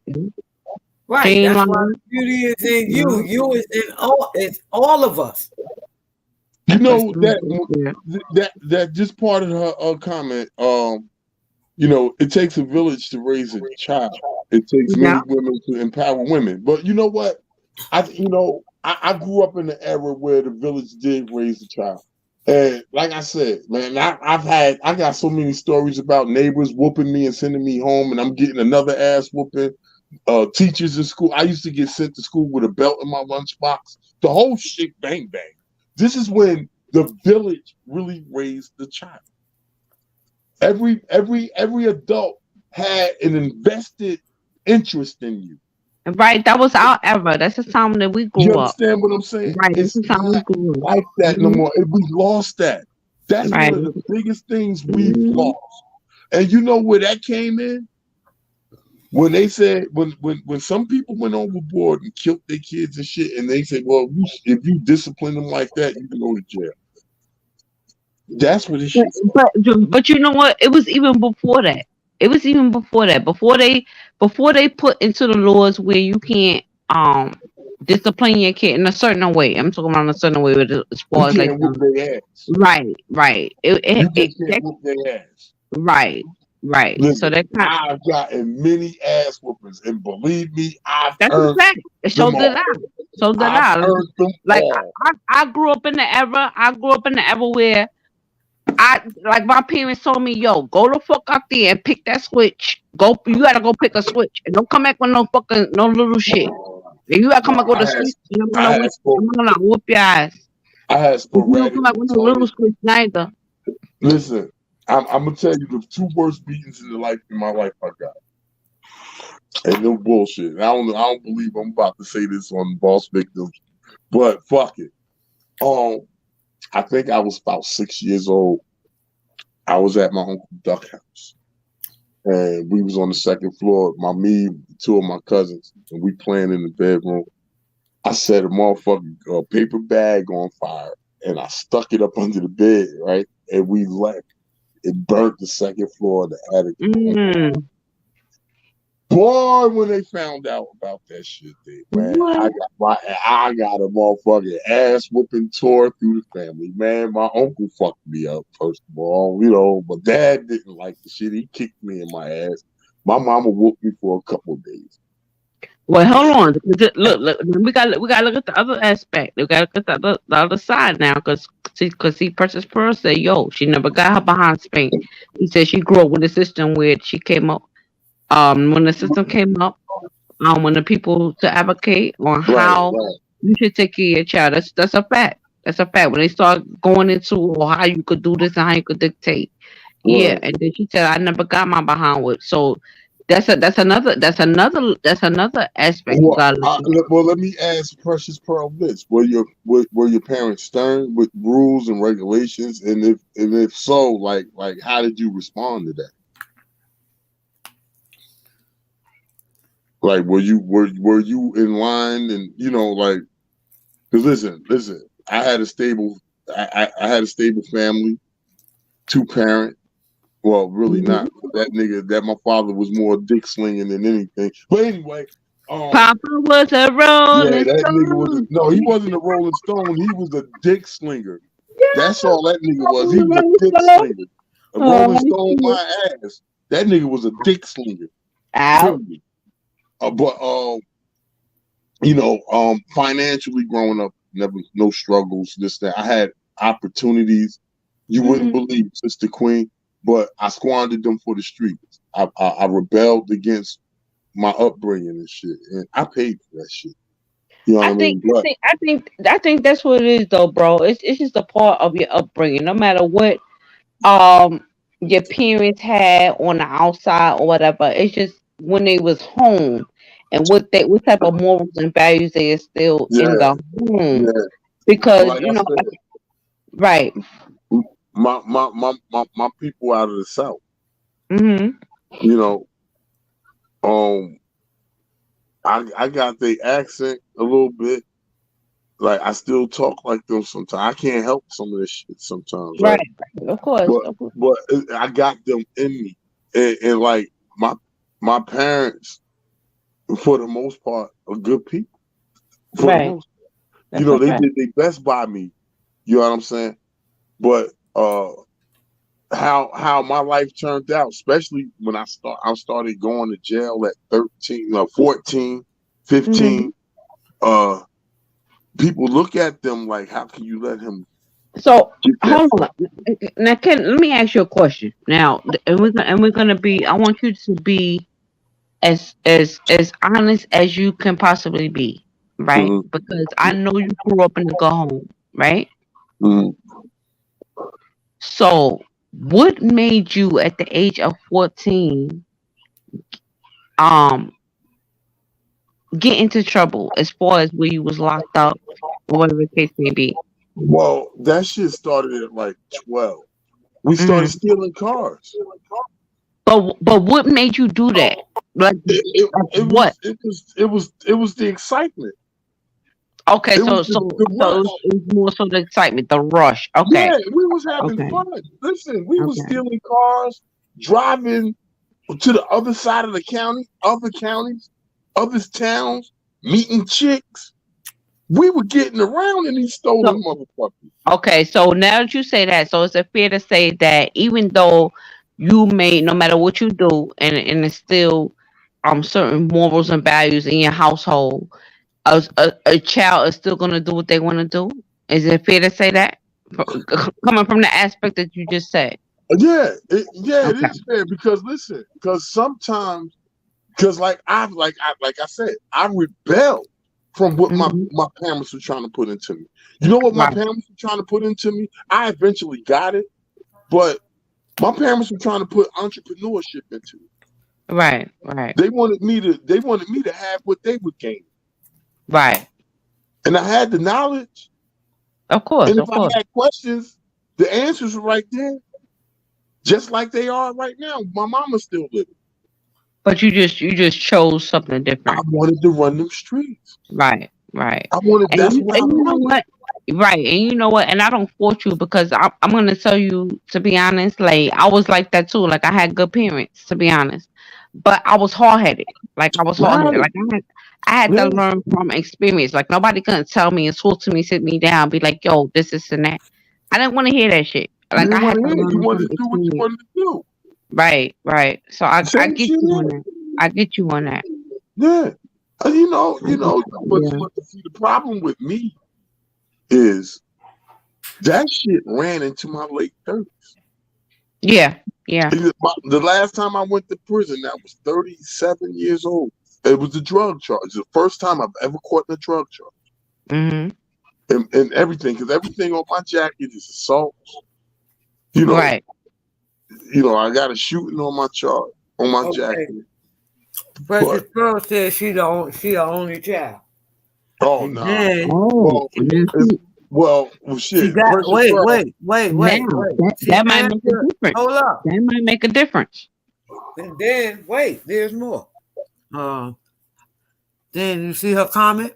Right. She ain't That's why lying. the beauty is in you. No. You is in all. It's all of us. You That's know yeah. that just part of her comment. It takes a village to raise a child. It takes Yeah. many women to empower women. But you know what? I grew up in the era where the village did raise a child. And like I said, man, I got so many stories about neighbors whooping me and sending me home, and I'm getting another ass whooping. Teachers in school. I used to get sent to school with a belt in my lunchbox. The whole shit bang bang. This is when the village really raised the child. Every adult had an invested interest in you. Right. That was our era. That's the time that we You grew up. understand what I'm saying? Right. That's It's the time we not grew up. like that no more. We lost that. That's Right. one of the biggest things we've Mhm. lost. And you know where that came in? When they said when some people went overboard and killed their kids and shit, and they said, "Well, if you discipline them like that, you can go to jail." That's what this shit. But you know what? It was even before that. It was even before that. Before they put into the laws where you can't discipline your kid in a certain way. I'm talking about in a certain way with as You far as like can't whoop their ass. right. You just can't whoop their ass. Right. So Listen, that kind I've gotten many ass whoopings, and believe me, I've that's a earned fact. So them did all. I. So did I've I. earned them Like all. I grew up in the era. I grew up in the era where like my parents told me, yo, go the fuck out there and pick that switch. Go, you gotta go pick a switch and don't come back with no little shit. If you gotta come back Nah, with a switch, and I had I'm gonna whoop your ass. I had If you don't sporadic come back with no little retarded. switch neither. Listen, I'm gonna tell you the two worst beatings in my life I got. And no bullshit. I don't believe I'm about to say this on Boss Victims, but fuck it. I think I was about 6 years old. I was at my Uncle Duck house. And we was on the second floor, two of my cousins, and we playing in the bedroom. I set a motherfucking paper bag on fire, and I stuck it up under the bed, right? And we left. It burnt the second floor of the attic. Mm. Boy, when they found out about that shit, man, What? I got a motherfucking ass whooping tore through the family. Man, my uncle fucked me up, first of all, but dad didn't like the shit. He kicked me in my ass. My mama whooped me for a couple of days. Well, hold on. Look, we got to look at the other aspect. We got to look at the other side now, because Princess Pearl said, yo, she never got her behind spanked. He said she grew up with a system where she came up. When the system came up, when the people to advocate on Right, how right. you should take care of your child. That's a fact. That's a fact. When they start going into or how you could do this and how you could dictate, yeah. Right. And then she said, I never got my behind whipped. So that's another aspect you gotta look at. Well, let me ask Precious Pearl this: were your parents stern with rules and regulations, and if so, like how did you respond to that? Like, were you in line, and like, because listen, I had a stable, I had a stable family, 2 parent. Well, really Mhm. not. That my father was more dick slinging than anything. But anyway, Papa was a yeah, rolling that nigga stone. he wasn't a Rolling Stone. He was a dick slinger. That's Yeah, all that nigga Papa was. was He a was a rolling dick stone. slinger. A Rolling Oh, Stone shit. my ass. That nigga was a dick slinger. Out. Period. But financially growing up, never no struggles. This that I had opportunities. You wouldn't Mhm. believe, Sister Queen, but I squandered them for the streets. I rebelled against my upbringing and shit, and I paid for that shit. You know what I I think, mean? I But think, I think, I think that's what it is, though, bro. It's just a part of your upbringing. No matter what, um, your parents had on the outside or whatever. It's just when they was home and what type of morals and values they instill in yeah, the home. yeah. Because Like I said, right. my people out of the South. Hmm. You know, um, I got the accent a little bit. Like I still talk like them sometimes. I can't help some of this shit sometimes, Right. right? Of course. But Of course. but I got them in me, and like my parents, for the most part, are good people. For the Right. most, That's a they fact. did their best by me. You know what I'm saying? But how my life turned out, especially when I started going to jail at 13, 14, Hmm. 15. People look at them like, how can you let him So get that hold far? on. Now, let me ask you a question. Now, and we're gonna be. I want you to be as honest as you can possibly be, right? Hmm. Because I know you grew up in a good home, right? Hmm. So, what made you at the age of 14 um get into trouble as far as where you was locked up or whatever the case may be? Well, that shit started at like 12. We started Hmm. stealing cars. But what made you do that? Like, It, it, like it what? was it was it was it was the excitement. Okay, It was so the it rush. was more so the excitement, the rush. Okay, Yeah, we was having okay, fun. Listen, we was okay. stealing cars, driving to the other side of the county, other counties, other towns, meeting chicks. We were getting around in these So stolen motherfuckers. okay, so now that you say that, so is it fair to say that even though you may, no matter what you do, and it's still certain morals and values in your household, a child is still gonna do what they want to do? Is it fair to say that? coming from the aspect that you just said. Yeah, it Okay. is fair because listen, because sometimes, because like I said, I rebelled from what Hmm. my parents were trying to put into me. You know what my Right. parents were trying to put into me? I eventually got it, but my parents were trying to put entrepreneurship into me. Right. Right. They wanted me to have what they would gain. Right. And I had the knowledge. Of course. And if Of I course. had questions, the answers were right there, just like they are right now. My mama's still living. But you just chose something I different. wanted to run them streets. Right. Right. I wanted And that's you, what I and you know wanted. what? Right. And you know what? And I don't fault you because I'm gonna tell you, to be honest, like I was like that too. Like I had good parents, to be honest. But I was hard headed. Like I was hard headed. Right. Like I had to Yeah. learn from experience. Like nobody couldn't tell me and talk to me, sit me down, be like, yo, this and that. I didn't want to hear that shit. You Like I didn't want had to to hear it. You learn from wanted to do what you experience. wanted to do. Right, right. So I Same get shit you here. on that. I get you on that. Yeah. And I get, but yeah. see, the problem with me is that shit ran into my late 30s. Yeah, yeah. The last time I went to prison, I was 37 years old. It was a drug charge. The first time I've ever caught in a drug charge. Hmm. And everything, because everything on my jacket is assault. You know, Right. I got a shooting on my chart, on my jacket. Okay. Precious But Pearl says she the only child. oh And no, then Oh, well, and then it's, see, well, she shit. got Precious Pearl. now wait. She that might make a answered. difference. Hold up. That might make a difference. And then wait, there's more. Uh, then you see her comment.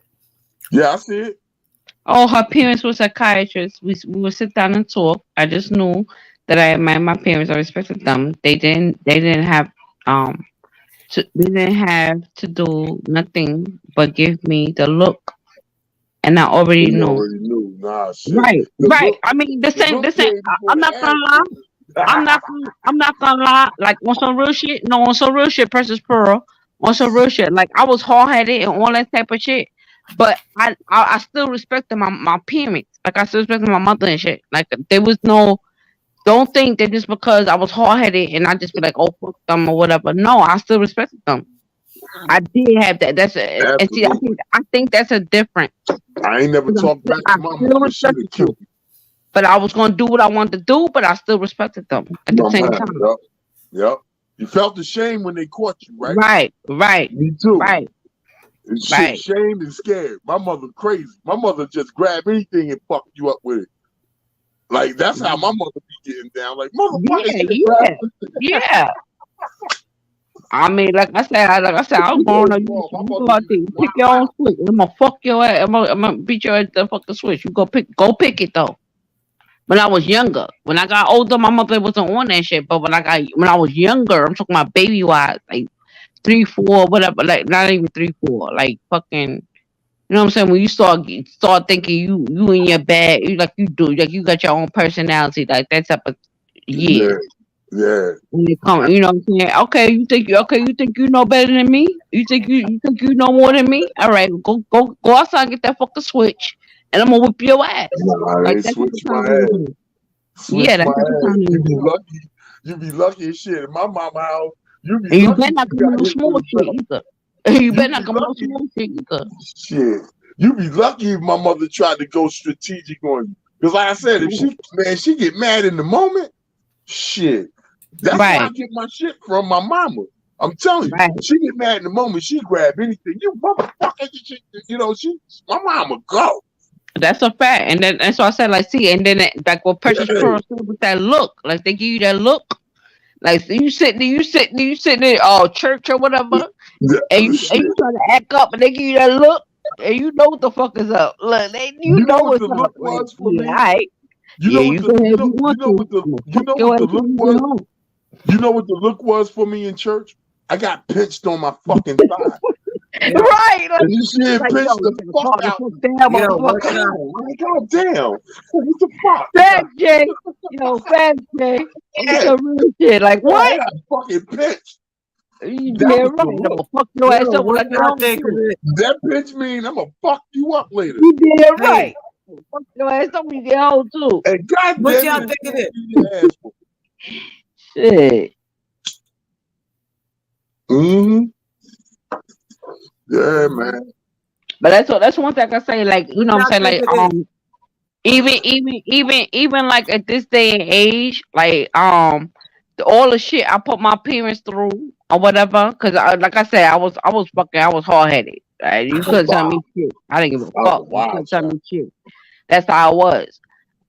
Yeah, I see it. Oh, her parents were psychiatrists. We would sit down and talk. I just knew that I admired my parents. I respected them. They didn't have um they didn't have to do nothing but give me the look, and I Well, already you knew. already knew. Nah, shit. Right, The right. look, I mean, the the same, look the same. came before I'm the not gonna lie. ass. I'm not gonna lie. Like on some real shit. No, on some real shit, Precious Pearl. On some real shit. Like I was hard headed and all that type of shit. But I still respected my parents. Like I still respected my mother and shit. Like there was no. Don't think that just because I was hard headed and I just be like, oh fuck them or whatever. No, I still respected them. I did have that. And see, Absolutely. I think that's a difference. I ain't never 'Cause talked back I to mama still because she'd have respected them. killed me. But I was gonna do what I wanted to do, but I still respected them at the My same man. time. Yep. Yep. You felt the shame when they caught you, right? Right, right, Me too. right, And shit, right. shamed and scared. My mother crazy. My mother just grab anything and fuck you up with it. Like that's how my mother be getting down. Like motherfucker, Yeah, shit, yeah, bro. yeah. I mean, like I said, I was growing up. You, My you mother go out used there, to you pick wild your own out. switch. I'm gonna fuck your ass. I'm gonna beat your ass to the fucking switch. You go pick it though. When I was younger, when I got older, my mother wasn't on that shit. But when I was younger, I'm talking about baby wise, like 3, 4, whatever. Like not even 3, 4. Like fucking. You know what I'm saying? When you start thinking you in your bag, you do like you got your own personality, like that type of Yeah, years. yeah. When they come, you know what I'm saying? Okay, you think you know better than me? You think you know more than me? All right, go outside and get that fucking switch, and I'm gonna whip your ass. Nah, Like they that type of switched my time they was ass. on. Yeah, Switched that my type of ass. time they You was be on. lucky. You be lucky as shit. In my mama house, you be And you lucky better if not you come on got no hit with small a shit belt. either. You You better be not come on no lucky. small shit either. Shit. You be lucky if my mother tried to go strategic on you. Because like I said, if she get mad in the moment, shit. That's where I Right, get my shit from my mama. I'm telling you, right. she get mad in the moment, she grab anything. You motherfucker, my mama go. That's a fact, and then that's why I said like, see, and then like what Precious Yeah, Pearl said with that look, like they give you that look, like so you sitting in church or whatever, and yeah, you shit. trying to act up, and they give you that look, and you know what the fuck is up. Look, you You know know what what's the up. look Like, was for yeah, all me? right, You yeah, know what you the go ahead you if you know you want know to. what the I'm gonna you fuck know your what the ass till look you get was? home. You know what the look was for me in church? I got pinched on my fucking thigh. Yo, Right, And this shit like yo, pinched the you better fuck calm the out. fuck down, yo, what's motherfucker. up? Like, God damn. What the fuck? Fat J, Fat J, on Yeah, some real shit. Like yeah, I what? got fucking pinched. You That damn was right. the I'm look. gonna fuck your Yo, ass up when what I get y'all home think of too. it? That pinch mean I'm gonna fuck you up later. You damn Hey, right. Fuck your ass. Don't be get hoe too. Hey, God What damn y'all it. think of it? Your ass. Shit. Mm-hmm. Yeah, man. But that's one thing I can say. Like you What know what y'all I'm saying. think Like of this? even like at this day and age, like all the shit I put my parents through or whatever. Cause like I said, I was hard headed. Right? You couldn't tell me Wow. shit. I didn't give a That was a fuck. You wild couldn't tell shot. me shit. That's how I was.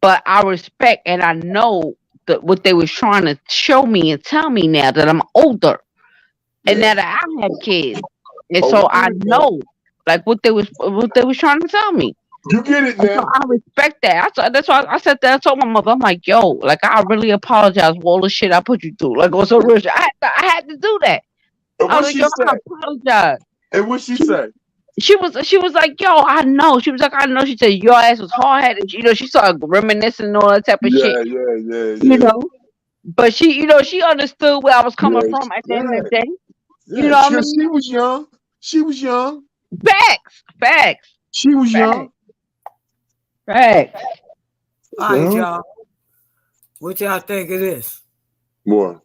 But I respect and I know that what they was trying to show me and tell me now that I'm older and Yeah. now that I have kids, and Oh, we so get I it now. know like what they was trying to tell me. You get it And so now. I respect that. That's why I said that. I told my mother, I'm like, yo, like I really apologize for all the shit I put you through. Like on some real shit. I had to do that. And I was what like, she yo, I say? apologize. And what she She say? she was like, yo, I know. She was like, I know. She said your ass was hard headed. You know, she started reminiscing and all that type of shit. Yeah, yeah, yeah, You yeah. know, but she understood where I was coming Yeah, from at the end of yeah, the day. You yeah. know what I mean? She was young. She was young. Facts, facts, She was facts, young. facts. All right, Yeah. y'all. What y'all think of this? Boy.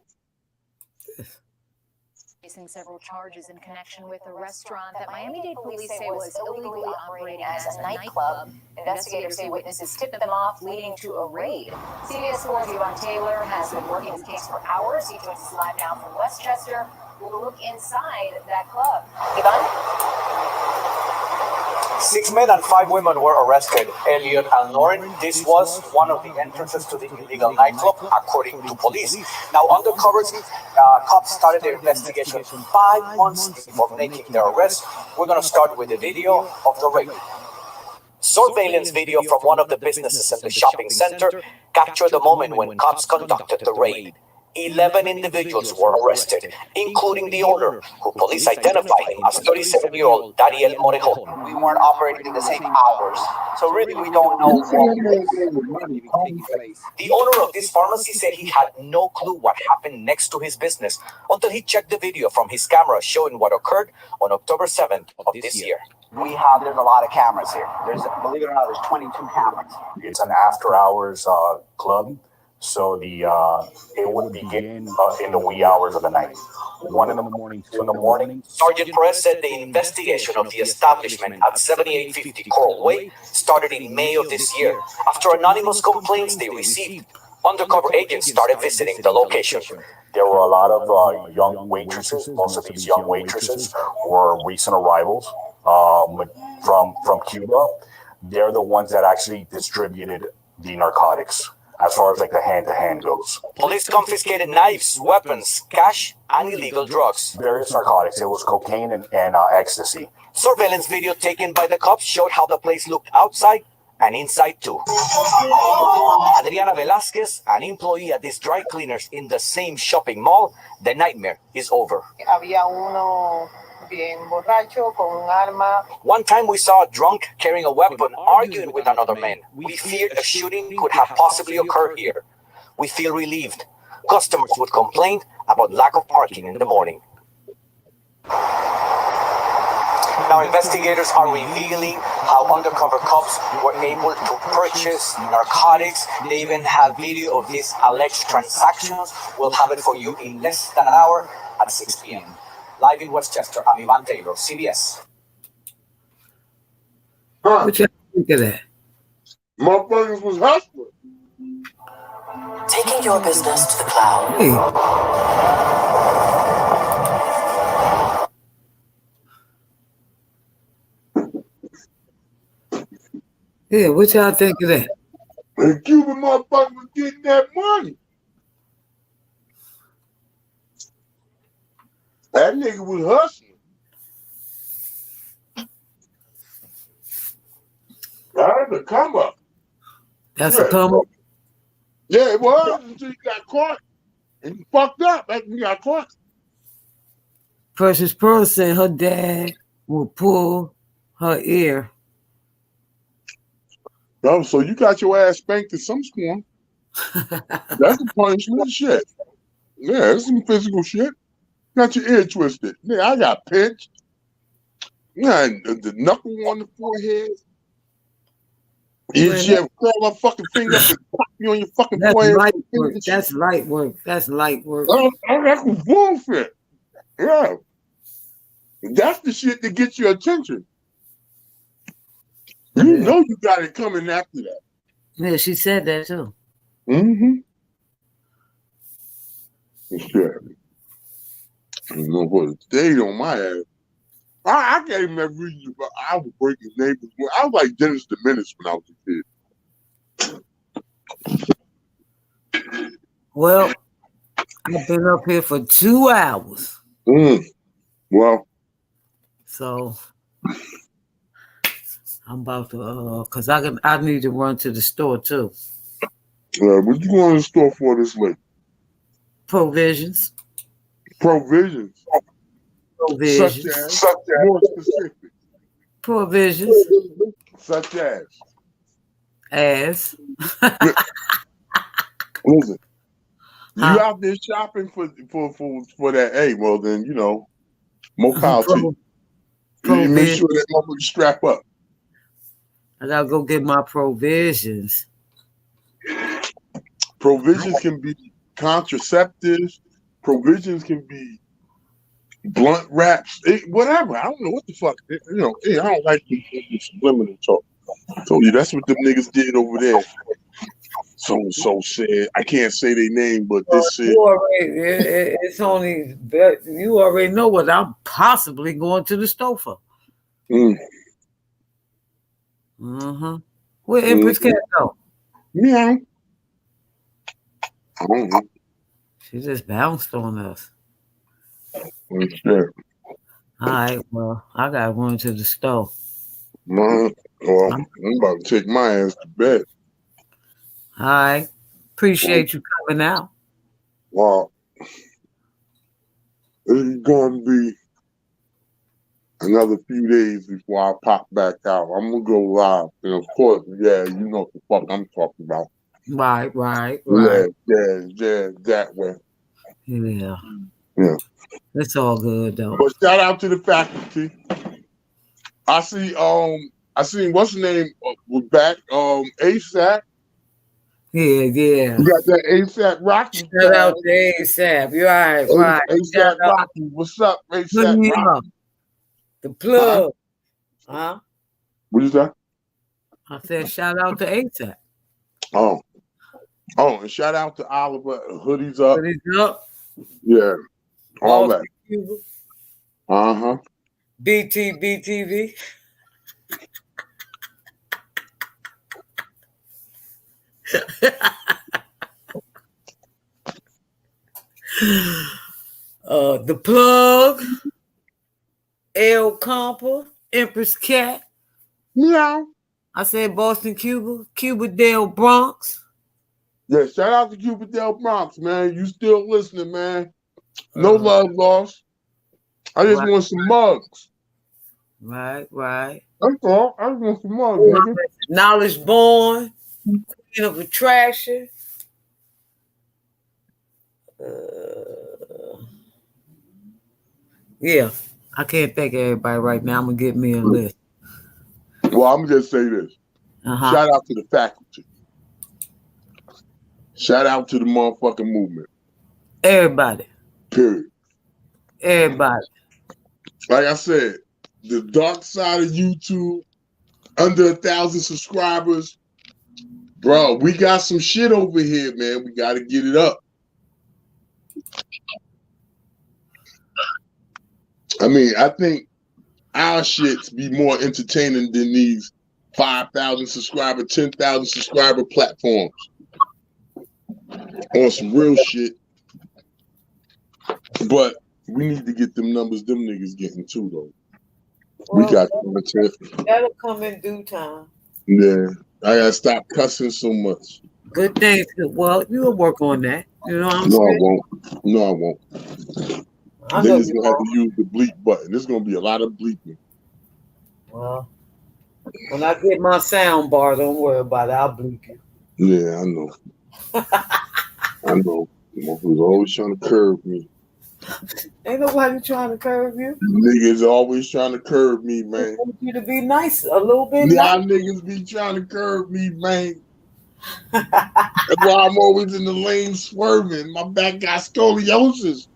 Facing several charges in connection with a restaurant that Miami-Dade police say was illegally operating as a nightclub. Investigators say witnesses tipped them off, leading to a raid. CBS 4's Yvonne Taylor has been working this case for hours. He joins us live now from Westchester. We'll look inside that club. Yvonne? 6 men and 5 women were arrested. Elliot and Lauren, this was one of the entrances to the illegal nightclub, according to police. Now, undercovers, cops started their investigation 5 months before making their arrest. We're going to start with the video of the raid. Surveillance video from one of the businesses in the shopping center captured the moment when cops conducted the raid. 11 individuals were arrested, including the owner, who police identified him as 37-year-old Dariel Morejon. We weren't operating in the same hours, so really we don't know what The owner of this pharmacy said he had no clue what happened next to his business until he checked the video from his camera showing what occurred on October 7th of this year. there's a lot of cameras here. Believe it or not, there's 22 cameras. It's an after-hours club, so it would begin in the wee hours of the night. 1 in the morning, 2 in the morning. Sergeant Perez said the investigation of the establishment at 7850 Coral Way started in May of this year. After anonymous complaints they received, undercover agents started visiting the location. There were a lot of young waitresses. Most of these young waitresses were recent arrivals from Cuba. They're the ones that actually distributed the narcotics, as far as like the hand-to-hand goes. Police confiscated knives, weapons, cash, and illegal drugs. Various narcotics. It was cocaine and ecstasy. Surveillance video taken by the cops showed how the place looked outside and inside too. Adriana Velasquez, an employee at this dry cleaners in the same shopping mall, the nightmare is over. One time we saw a drunk carrying a weapon arguing with another man. We feared a shooting could have possibly occurred here. We feel relieved. Customers would complain about lack of parking in the morning. Now investigators are revealing how undercover cops were able to purchase narcotics. They even have video of these alleged transactions. We'll have it for you in less than an hour at 6 p.m. Live in Westchester, I'm Yvonne Taylor, CBS. What y'all think of that? Motherfuckers was hustling. Taking your business to the cloud. Hey. Yeah, what y'all think of that? And Cuban motherfuckers was getting that money. That nigga was hustling. That had to come up. That's a come up. Yeah, it was until you got caught. And you fucked up after you got caught. Precious Pearl said her dad will pull her ear. Oh, so you got your ass spanked at some point. That's a punishment shit. Yeah, that's some physical shit. Got your ear twisted. Yeah, I got pinched. Yeah, and the knuckle on the forehead. She ever curl her fucking finger up and pop you on your fucking That's forehead? light work. That's light work. That's light work. That's some bullshit. Yeah. That's the shit that gets your attention. You know you got it coming after that. Yeah, she said that too. Mm-hmm. Yeah. You know what? Stayed on my ass. I can't even read you, but I was breaking neighbors. I was like Dennis the Menace when I was a kid. Well, I've been up here for 2 hours. Well. So I'm about to cause I need to run to the store too. What you going to the store for this late? Provisions. Provisions. Provisions. Such as more specific. Provisions. Such as. Listen. You out there shopping for that? Hey, well then, you know, more power to you. You make sure that motherfucker strap up. I gotta go get my provisions. Provisions can be contraceptives. Provisions can be blunt wraps. Whatever. I don't know what the fuck. I don't like this subliminal talk. I told you that's what them niggas did over there. So and so said. I can't say their name, but this shit. It's only you already know what I'm possibly going to the store for. Where Empress Cat go? Yeah. I don't know. She just bounced on us. Sure. All right, well, I gotta run to the store. Well, I'm about to take my ass to bed. All right. Appreciate you coming out. Well, it's going to be another few days before I pop back out. I'm going to go live. And of course, yeah, you know what the fuck I'm talking about. Right. Yeah, that way. Yeah. It's all good though. But shout out to the faculty. I see what's the name was back, ASAP. Yeah. You got that ASAP Rocky. Shout out to ASAP. You're right. ASAP Rocky. What's up, ASAP Rocky? The plug. Huh? What is that? I said shout out to ASAP. Oh, and shout out to Oliver. Hoodies up. Hoodies up. Yeah. All that. Cuba. BTV. The plug, El Compa, Empress Cat. Meow. I said Boston, Cuba Dale Bronx. Yeah, shout out to Cuba Dale Bronx, man. You still listening, man. No love lost. I just want some mugs. Right. That's all. I just want some mugs, nigga. Knowledge Born, Queen of Attraction. Yeah, I can't think of everybody right now. I'm gonna get me a list. Well, I'm gonna just say this. Shout out to the faculty. Shout out to the motherfucking movement. Everybody. Period. Everybody. Like I said, the dark side of YouTube, under 1,000 subscribers. Bro, we got some shit over here, man. We got to get it up. I mean, I think our shits be more entertaining than these 5,000 subscriber, 10,000 subscriber platforms. On some real shit. But we need to get them numbers them niggas getting too, though. Well, we got content. That'll come in due time. Yeah. I gotta stop cussing so much. Good things. Well, you'll work on that. You know what I'm saying? No, I won't. Niggas gonna have to use the bleep button. There's gonna be a lot of bleeping. Well, when I get my sound bar, don't worry about it. I'll bleep you. Yeah, I know. I know. Motherfuckers always trying to curve me. Ain't nobody trying to curve you. Niggas always trying to curve me, They man. want you to be nice, a little bit Y'all nice. niggas be trying to curve me, man. That's why I'm always in the lane swerving. My back got scoliosis.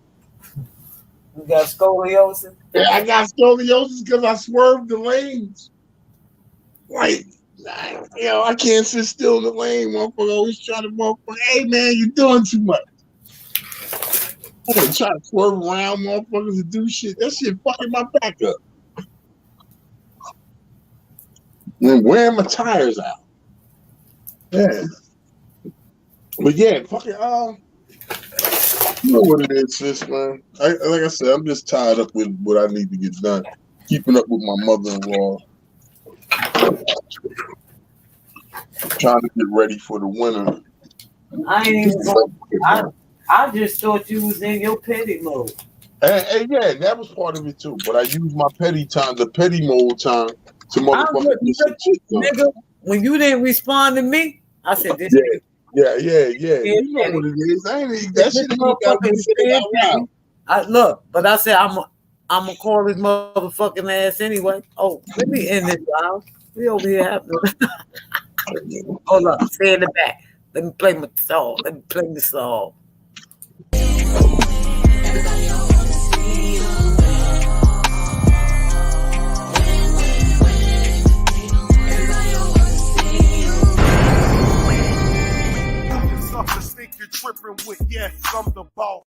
You got scoliosis? Yeah, I got scoliosis because I swerved the lanes. Like, I can't sit still in the lane. Motherfucker always trying to motherfucker, hey man, you're doing too much. I'm trying to swerve around motherfuckers and do shit. That shit fucking my back up. And wearing my tires out. Yeah. But yeah, fucking you know what it is, sis, man. Like I said, I'm just tied up with what I need to get done. Keeping up with my mother-in-law. Trying to get ready for the winter. I ain't even going. I just thought you was in your petty mode. And yeah, that was part of it too. But I used my the petty mode time to motherfucking get some shit done. Nigga, when you didn't respond to me, I said this. Yeah. You know what it is. I ain't that shit ain't got look, but I said I'm gonna call his motherfucking ass anyway. Oh, let me end this, y'all. We over here having. Hold up, stay in the back. Let me play my song. Let me play the song. Think you're tripping with, yes, I'm the boss.